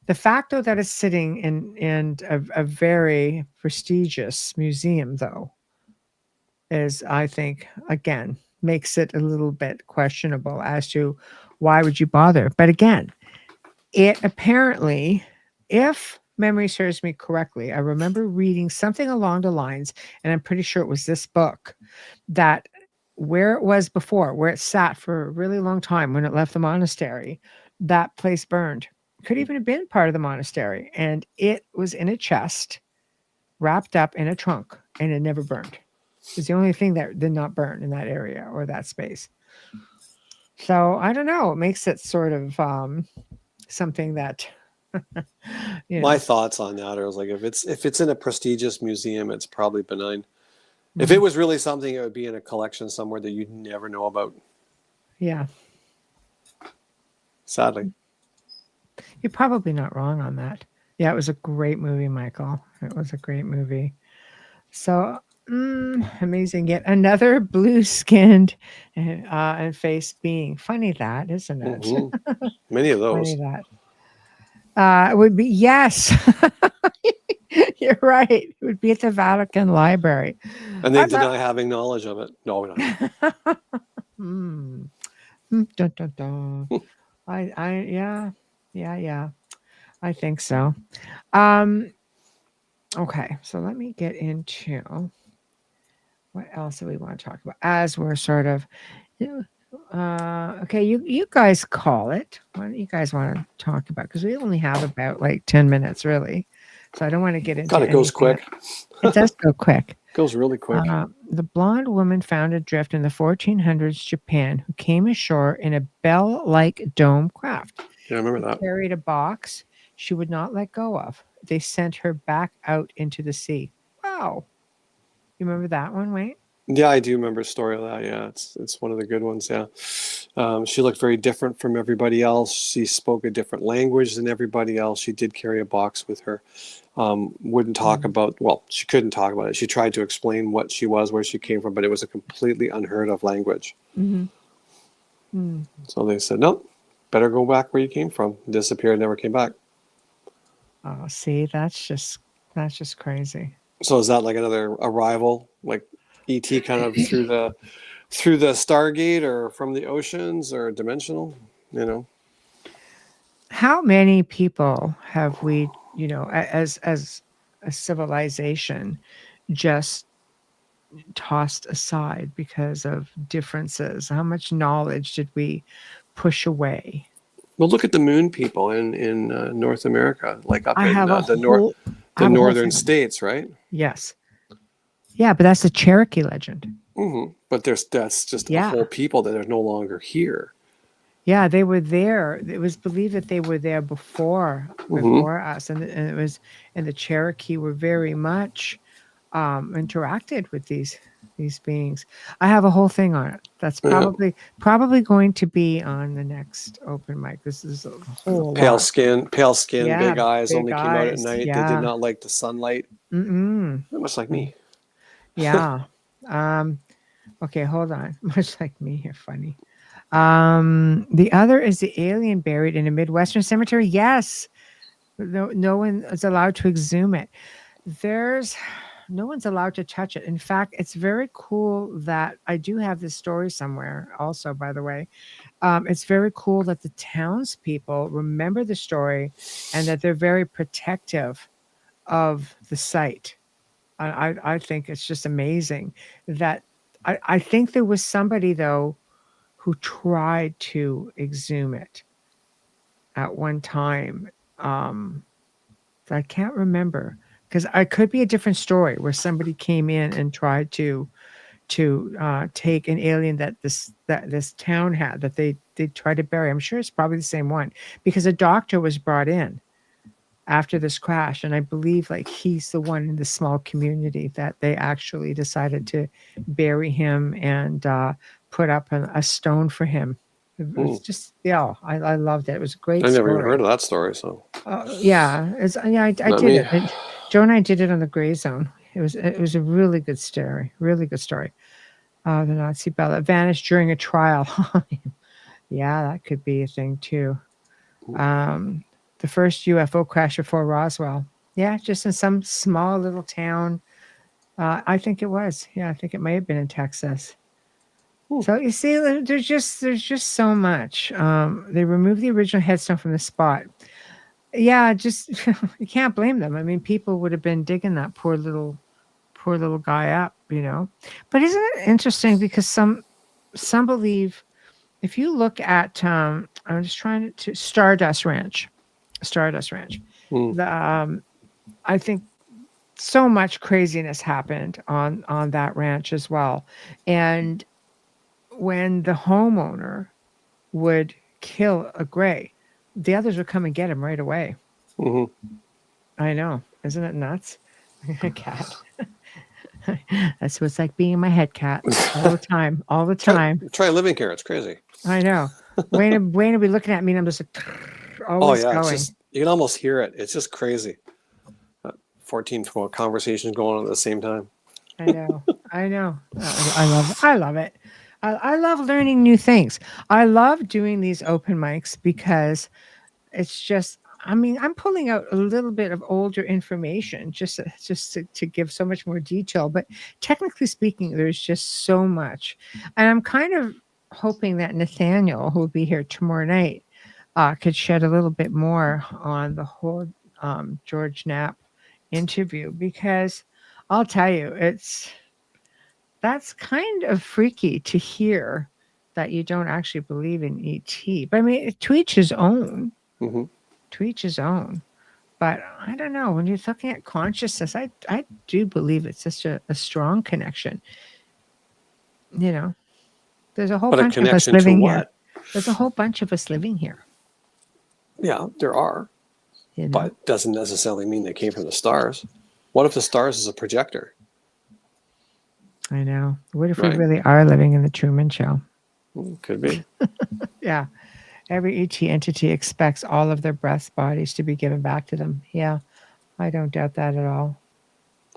The fact, though, that it's sitting in a very prestigious museum, though, is, I think, again, makes it a little bit questionable as to why would you bother. But again, it apparently, if memory serves me correctly, I remember reading something along the lines, and I'm pretty sure it was this book, that where it was before, where it sat for a really long time when it left the monastery, that place burned. Could even have been part of the monastery. And it was in a chest, wrapped up in a trunk, and it never burned. It's the only thing that did not burn in that area or that space. So I don't know. It makes it sort of something that, you My know. thoughts on that are like if it's in a prestigious museum, it's probably benign. If it Mhm. was really something, it would be in a collection somewhere that you'd never know about. Yeah, Sadly. you're probably not wrong on that. Yeah, it was a great movie, Michael. It was a great movie. So amazing. Yet another blue skinned and face being. Funny that, isn't it? Hmm. Many of Funny those. that. It would be, yes. You're right. It would be at the Vatican Library. And they I'm not. deny having knowledge of it. No, no. Hmm. Dun, dun, dun. Yeah, yeah, yeah. I think so. Um, okay, so let me get into what else do we want to talk about as we're sort of, okay, you guys call it. What do you guys want to talk about? Because we only have about like 10 minutes, really. So I don't want to get God, into it goes anything. quick. It does go quick. Goes really quick. The blonde woman found adrift in the 1400s Japan who came ashore in a bell-like dome craft. Yeah, I remember It that. carried a box she would not let go of. They sent her back out into the sea. Wow. You remember that one, Wayne? Yeah, I do remember a story of that. Yeah, it's one of the good ones. Yeah, she looked very different from everybody else. She spoke a different language than everybody else. She did carry a box with her. Wouldn't talk Mm. about. Well, she couldn't talk about it. She tried to explain what she was, where she came from, but it was a completely unheard of language. Mhm. Mm. So they said, nope, better go back where you came from. Disappeared, never came back. Oh, see, that's just crazy. So is that like another arrival, like ET kind of through the Stargate or from the oceans or dimensional? You know. How many people have we, as a civilization, just tossed aside because of differences? How much knowledge did we push away? Well, look at the moon people in North America, like up I in have a whole I the have a whole northern thing. states, right? Yes. Yeah, but that's the Cherokee legend. But that's just a Yeah. whole people that are no longer here. Yeah, they were there. It was believed that they were there before Hmm. us, and the Cherokee were very much interacted with these these beings. I have a whole thing on it. That's probably going to be on the next open mic. This is a whole pale lot. skin, Yeah, big eyes, big only came out at eyes. night. They Yeah. did not like the sunlight. Mm-mm. Much like me. Yeah. Okay, hold on. Much like me, you're funny. The other is the alien buried in a Midwestern cemetery. Yes. No one is allowed to exhume it. No one's allowed to touch it. In fact, it's very cool that I do have this story somewhere also, by the way. It's very cool that the townspeople remember the story and that they're very protective of the site. I think it's just amazing that I think there was somebody, though, who tried to exhume it at one time. I can't remember because I could be a different story where somebody came in and tried to take an alien that this town had that they tried to bury. I'm sure it's probably the same one because a doctor was brought in after this crash, and I believe like he's the one in the small community that they actually decided to bury him and put up a stone for him. It was just I loved it. It was a great I never story. even heard of that story. So I did it. Joe and I did it on the Gray Zone. It was a really good story. Really good story. The Nazi bell that vanished during a trial. Yeah, that could be a thing too. The first UFO crash before Roswell. Yeah, just in some small little town. I think it was. Yeah, I think it may have been in Texas. So you see, there's just so much. They removed the original headstone from the spot. Yeah, just you can't blame them. I mean, people would have been digging that poor little guy up, But isn't it interesting because some believe if you look at I'm just trying to Stardust Ranch. The I think so much craziness happened on that ranch as well. And when the homeowner would kill a gray, the others would come and get him right away. I know. Isn't it nuts? Cat. That's what it's like being my head cat all the time. All the time. Try living here. It's crazy. I know. Wayne will be looking at me and I'm just like, always going. You can almost hear it. It's just crazy. 14 conversations going on at the same time. I know. I love it. I love learning new things. I love doing these open mics because it's just, I'm pulling out a little bit of older information just to give so much more detail. But technically speaking, there's just so much. And I'm kind of hoping that Nathaniel, who will be here tomorrow night, could shed a little bit more on the whole George Knapp interview, because I'll tell you, that's kind of freaky to hear that you don't actually believe in ET. But I mean, to each his own. To each his own. But I don't know. When you're looking at consciousness, I do believe it's just a strong connection. There's a whole bunch of us living here. There's a whole bunch of us living here. Yeah, there are. But doesn't necessarily mean they came from the stars. What if the stars is a projector? I know. What if we really are living in the Truman Show? Could be. Yeah. Every ET entity expects all of their breath bodies to be given back to them. Yeah, I don't doubt that at all.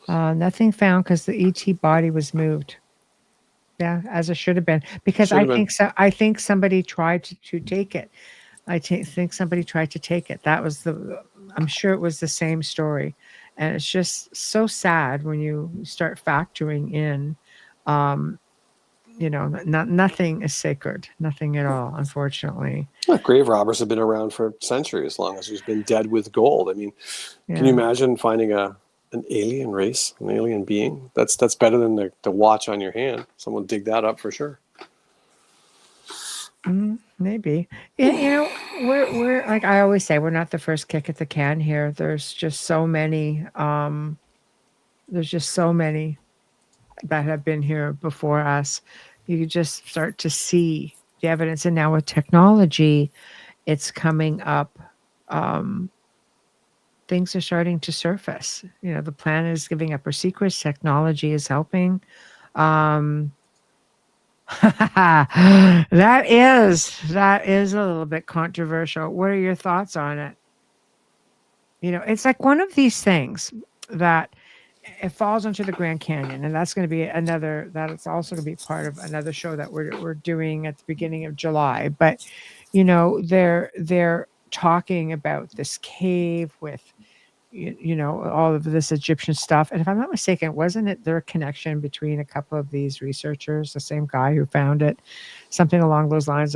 Nothing found because the ET body was moved. Yeah, as it should have been. Because I think somebody tried to take it. I think somebody tried to take it. I'm sure it was the same story. And it's just so sad when you start factoring in, nothing is sacred, nothing at all, unfortunately. Well, grave robbers have been around for centuries, as long as there's been dead with gold. I mean, Can you imagine finding an alien race, an alien being? That's better than the watch on your hand. Someone dig that up for sure. Maybe. We're like I always say, we're not the first kick at the can here. There's just so many. There's just so many that have been here before us. You just start to see the evidence, and now with technology, it's coming up. Things are starting to surface. The planet is giving up her secrets. Technology is helping. Um, that is a little bit controversial. What are your thoughts on it? It's like one of these things that it falls into the Grand Canyon, and that's going to be another. That it's also going to be part of another show that we're doing at the beginning of July. But they're talking about this cave with all of this Egyptian stuff. And if I'm not mistaken, wasn't it there a connection between a couple of these researchers, the same guy who found it, something along those lines?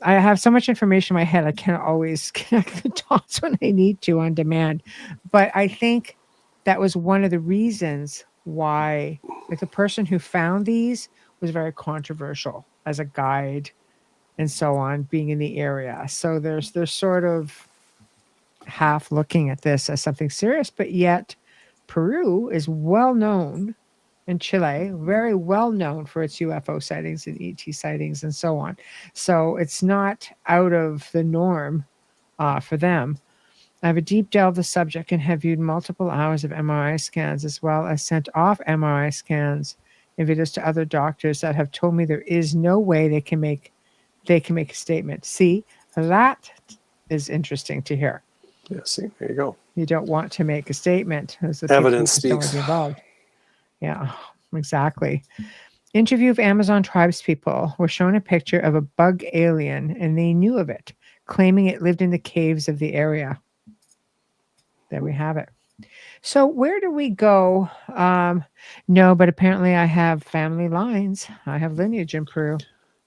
I have so much information in my head, I can't always connect the dots when I need to on demand. But I think that was one of the reasons why, like, the person who found these was very controversial as a guide and so on, being in the area. So there's sort of half looking at this as something serious, but yet Peru is well known, in Chile, very well known for its UFO sightings and ET sightings and so on. So it's not out of the norm for them. I have a deep delve the subject and have viewed multiple hours of MRI scans, as well as sent off MRI scans and videos to other doctors that have told me there is no way they can make a statement. See, that is interesting to hear. Yeah, see, there you go. You don't want to make a statement. Evidence speaks. Yeah, exactly. Interview of Amazon tribespeople were shown a picture of a bug alien, and they knew of it, claiming it lived in the caves of the area. There we have it. So where do we go? No, but apparently I have family lines. I have lineage in Peru.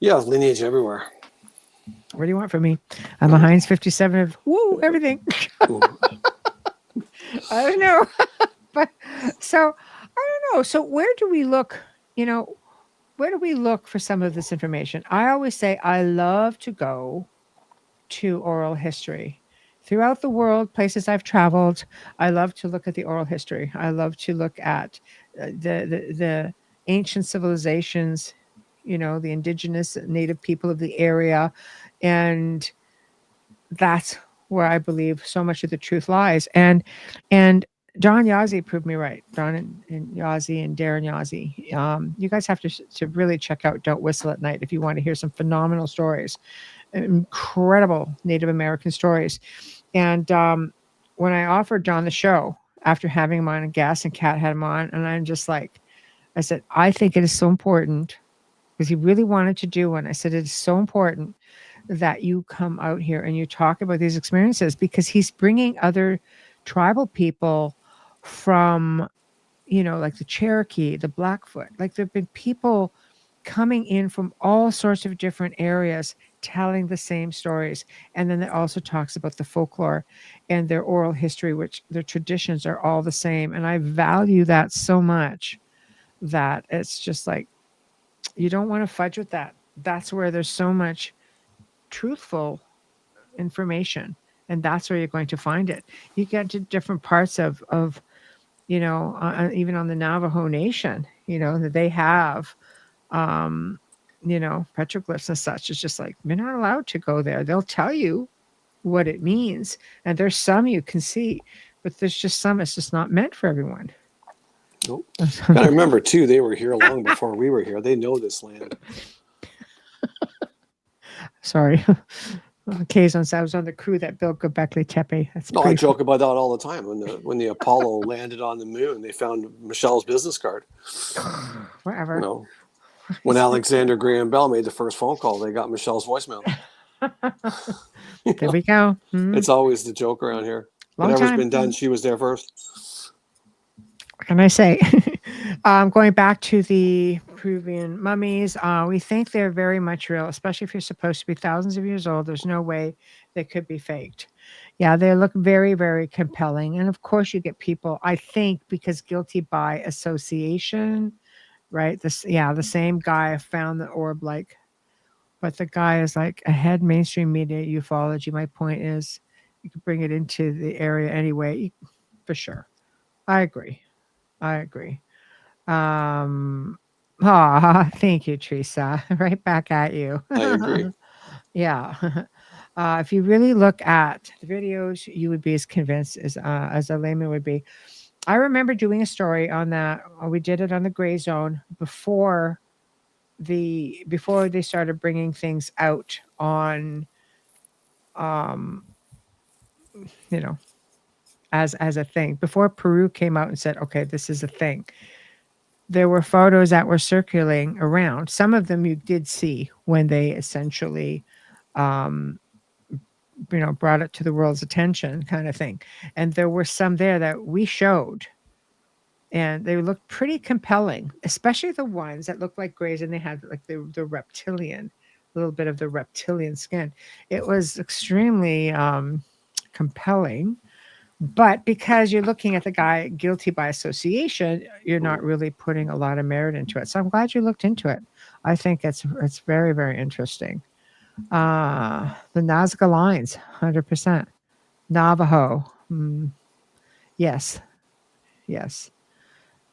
Yeah, lineage everywhere. What do you want from me? I'm a Heinz 57 of everything. I don't know. But so I don't know. So where do we look? Where do we look for some of this information? I always say I love to go to oral history. Throughout the world, places I've traveled, I love to look at the oral history. I love to look at the ancient civilizations, the indigenous native people of the area. And that's where I believe so much of the truth lies. And Don Yazzie proved me right. Don and Yazzie and Darren Yazzie. You guys have to really check out Don't Whistle at Night if you want to hear some phenomenal stories, incredible Native American stories. And when I offered Don the show after having him on, and Gas and Cat had him on, and I'm just like, I said, I think it is so important, because he really wanted to do one. I said, it is so important that you come out here and you talk about these experiences, because he's bringing other tribal people from, like the Cherokee, the Blackfoot. Like, there have been people coming in from all sorts of different areas telling the same stories. And then it also talks about the folklore and their oral history, which their traditions are all the same. And I value that so much that it's just like, you don't want to fudge with that. That's where there's so much truthful information, and that's where you're going to find it. You get to different parts of even on the Navajo Nation, that they have petroglyphs and such. It's just like, you're not allowed to go there. They'll tell you what it means, and there's some you can see, but there's just some it's just not meant for everyone. Nope. Gotta remember too, they were here long before we were here. They know this land. Sorry. Kazon said I was on the crew that built Göbekli Tepe. I joke about that all the time. When the Apollo landed on the moon, they found Michele's business card. Whatever. When Alexander Graham Bell made the first phone call, they got Michele's voicemail. There we go. Mm-hmm. It's always the joke around here. Whatever's been done, she was there first. What can I say? Going back to the Peruvian mummies, we think they're very much real, especially if you're supposed to be thousands of years old. There's no way they could be faked. Yeah, they look very, very compelling. And of course, you get people, I think, because guilty by association, right? The same guy found the orb, but the guy is like ahead mainstream media ufology. My point is, you can bring it into the area anyway, for sure. I agree. Thank you, Teresa. Right back at you. I agree. Yeah. If you really look at the videos, you would be as convinced as a layman would be. I remember doing a story on that. We did it on the Gray Zone before they started bringing things out on, um, you know, as a thing. Before Peru came out and said, okay, this is a thing. There were photos that were circulating around. Some of them you did see when they essentially, um, brought it to the world's attention, kind of thing. And there were some there that we showed, and they looked pretty compelling, especially the ones that looked like grays and they had like the reptilian, a little bit of the reptilian skin. It was extremely compelling. But because you're looking at the guy guilty by association, you're not really putting a lot of merit into it. So I'm glad you looked into it. I think it's very, very interesting. The Nazca lines, 100%. Navajo. Yes. Yes.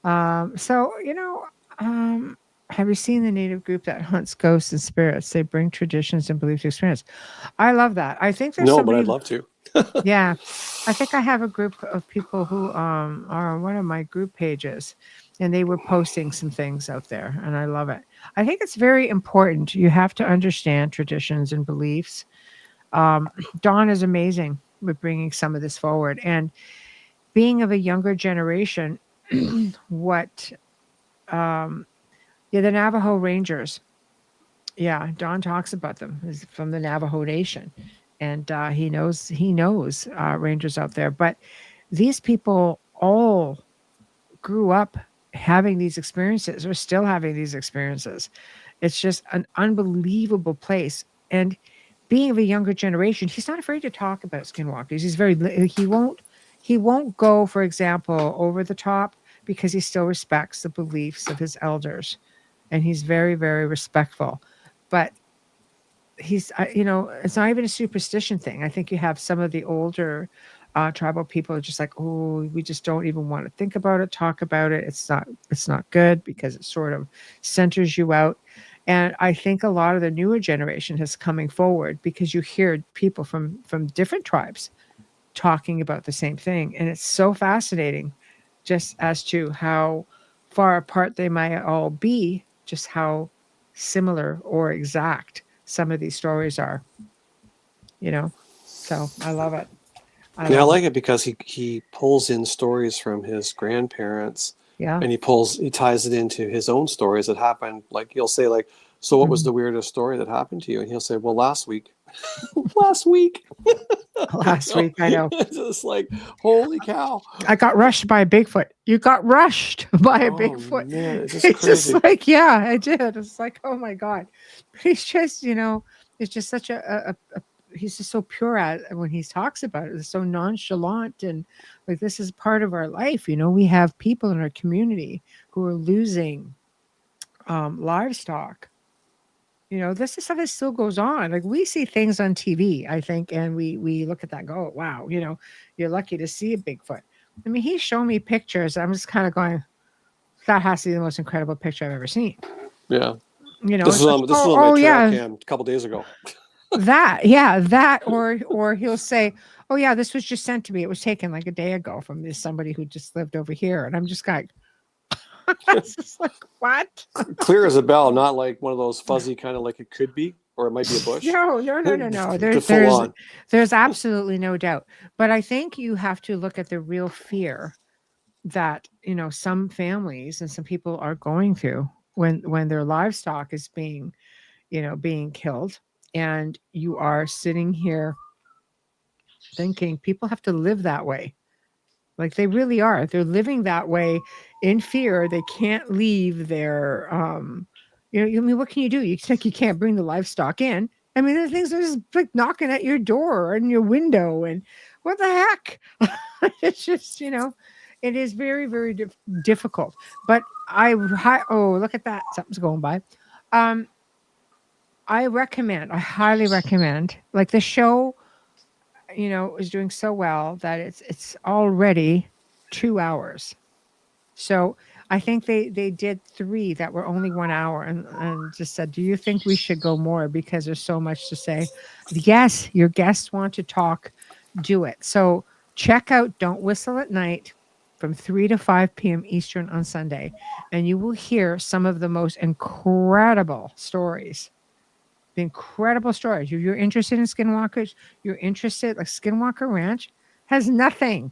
So, have you seen the native group that hunts ghosts and spirits? They bring traditions and beliefs to experience. I love that. I think there's No, but I'd love to. Yeah, I think I have a group of people who are on one of my group pages, and they were posting some things out there, and I love it. I think it's very important. You have to understand traditions and beliefs. Dawn is amazing with bringing some of this forward, and being of a younger generation, what, the Navajo Rangers. Yeah, Don talks about them. He's from the Navajo Nation, and he knows rangers out there. But these people all grew up having these experiences, or still having these experiences. It's just an unbelievable place. And being of a younger generation, he's not afraid to talk about skinwalkers. He won't go, for example, over the top, because he still respects the beliefs of his elders, and he's very, very respectful. But he's, it's not even a superstition thing. I think you have some of the older tribal people are just like, oh, we just don't even want to think about it, talk about it. It's not good, because it sort of centers you out. And I think a lot of the newer generation is coming forward, because you hear people from different tribes talking about the same thing. And it's so fascinating, just as to how far apart they might all be, just how similar or exact some of these stories are, so I love it. I like it because he pulls in stories from his grandparents, and he ties it into his own stories that happened. Like, he'll say, like, so what was the weirdest story that happened to you? And he'll say, well, last week. Last week, I know. It's just like, holy cow. I got rushed by a Bigfoot. You got rushed by a Bigfoot. Man, it's just like, yeah, I did. It's like, oh my God. He's just, it's just such he's just so pure at when he talks about it. It's so nonchalant, and like, this is part of our life. We have people in our community who are losing livestock. This is stuff that still goes on. Like, we see things on TV, I think, and we look at that and go, oh, wow, you're lucky to see a Bigfoot. I mean, he's shown me pictures. I'm just kind of going, that has to be the most incredible picture I've ever seen. Yeah. This is on my trail cam a couple days ago. that, or he'll say, oh yeah, this was just sent to me. It was taken like a day ago from somebody who just lived over here. And I'm just like, it's just like, what? Clear as a bell, not like one of those fuzzy kind of like it could be, or it might be a bush. No. There's absolutely no doubt. But I think you have to look at the real fear that, some families and some people are going through when their livestock is being killed. And you are sitting here thinking people have to live that way. Like, they really are. They're living that way in fear. They can't leave their, what can you do? You think you can't bring the livestock in. I mean, the things are just like knocking at your door and your window, and what the heck? It's just, it is very, very difficult. But look at that. Something's going by. I highly recommend, like, the show, is doing so well that it's already 2 hours. So I think they did 3 that were only 1 hour, and just said, do you think we should go more? Because there's so much to say. Yes, your guests want to talk, do it. So check out Don't Whistle at Night from 3 to 5 p.m. Eastern on Sunday, and you will hear some of the most incredible stories. The incredible stories. If you're interested in skinwalkers, you're interested, like Skinwalker Ranch has nothing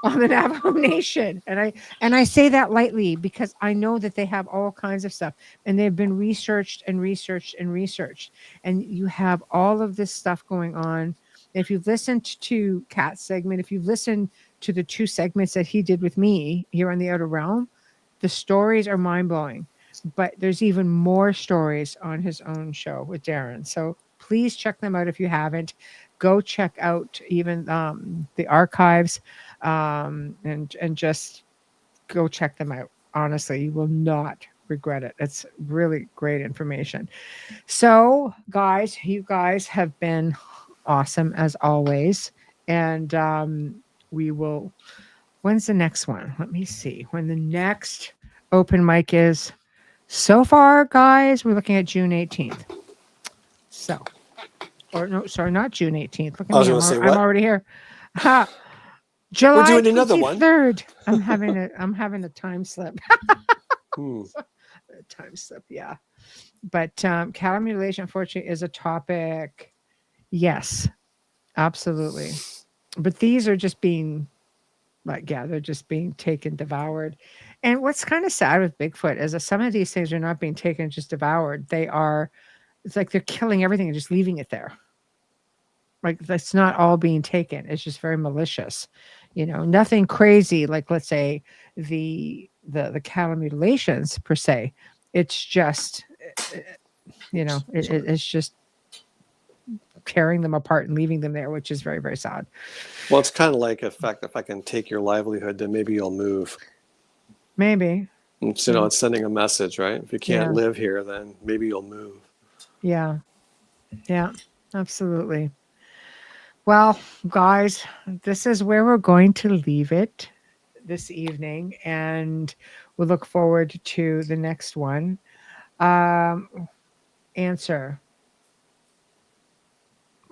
on the Navajo Nation. And I say that lightly because I know that they have all kinds of stuff and they've been researched and researched and researched. And you have all of this stuff going on. If you've listened to Kat's segment, if you've listened to the 2 segments that he did with me here on the Outer Realm, the stories are mind-blowing. But there's even more stories on his own show with Darren. So please check them out if you haven't. Go check out even the archives and just go check them out. Honestly, you will not regret it. It's really great information. So, guys, you guys have been awesome as always. And we will. When's the next one? Let me see. When the next open mic is. So far, guys, we're looking at June 18th. So, or no, sorry, not June 18th. Look at me. I'm already here. July We're doing another 23rd. I'm having a time slip. Time slip, yeah. But cattle mutilation, unfortunately, is a topic. Yes, absolutely. But these are just being, like, yeah, they're just being taken, devoured. And what's kind of sad with Bigfoot is that some of these things are not being taken, just devoured. It's like they're killing everything and just leaving it there. Like, that's not all being taken. It's just very malicious. Nothing crazy, like, let's say, the cattle mutilations per se. It's just, it's just tearing them apart and leaving them there, which is very, very sad. Well, it's kind of like if I can take your livelihood, then maybe you'll move. Maybe. It's, it's sending a message, right? If you can't live here, then maybe you'll move. Yeah. Yeah, absolutely. Well, guys, this is where we're going to leave it this evening, and we'll look forward to the next one. Answer.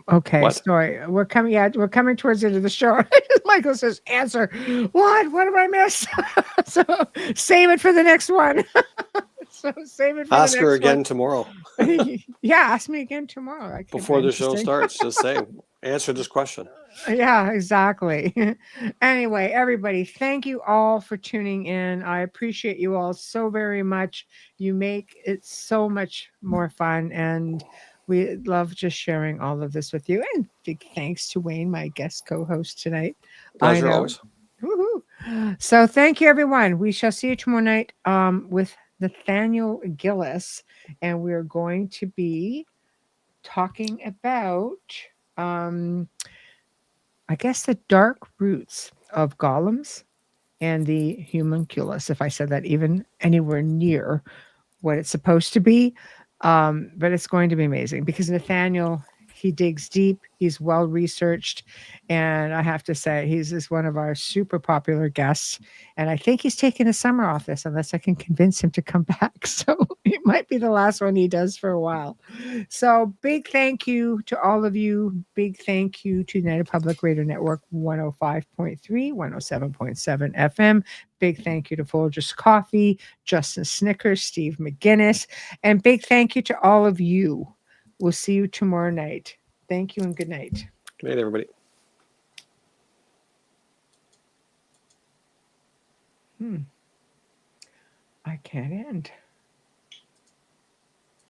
Okay, what? Sorry. We're coming towards the end of the show. Michael says, answer. What did I miss? So save it for the next one. Ask her again tomorrow. Yeah, ask me again tomorrow. Before the show starts, just say, answer this question. Yeah, exactly. Anyway, everybody, thank you all for tuning in. I appreciate you all so very much. You make it so much more fun, and we love just sharing all of this with you. And big thanks to Wayne, my guest co-host tonight. Pleasure always. Woo-hoo. So thank you, everyone. We shall see you tomorrow night with Nathaniel Gillis, and we're going to be talking about I guess the dark roots of golems and the homunculus, if I said that even anywhere near what it's supposed to be. But it's going to be amazing because Nathaniel, he digs deep. He's well researched. And I have to say, he's just one of our super popular guests. And I think he's taking the summer off this unless I can convince him to come back. So it might be the last one he does for a while. So big thank you to all of you. Big thank you to United Public Radio Network 105.3, 107.7 FM. Big thank you to Folgers Coffee, Justin Snickers, Steve McGinnis. And big thank you to all of you. We'll see you tomorrow night. Thank you and good night. Good night, everybody. I can't end.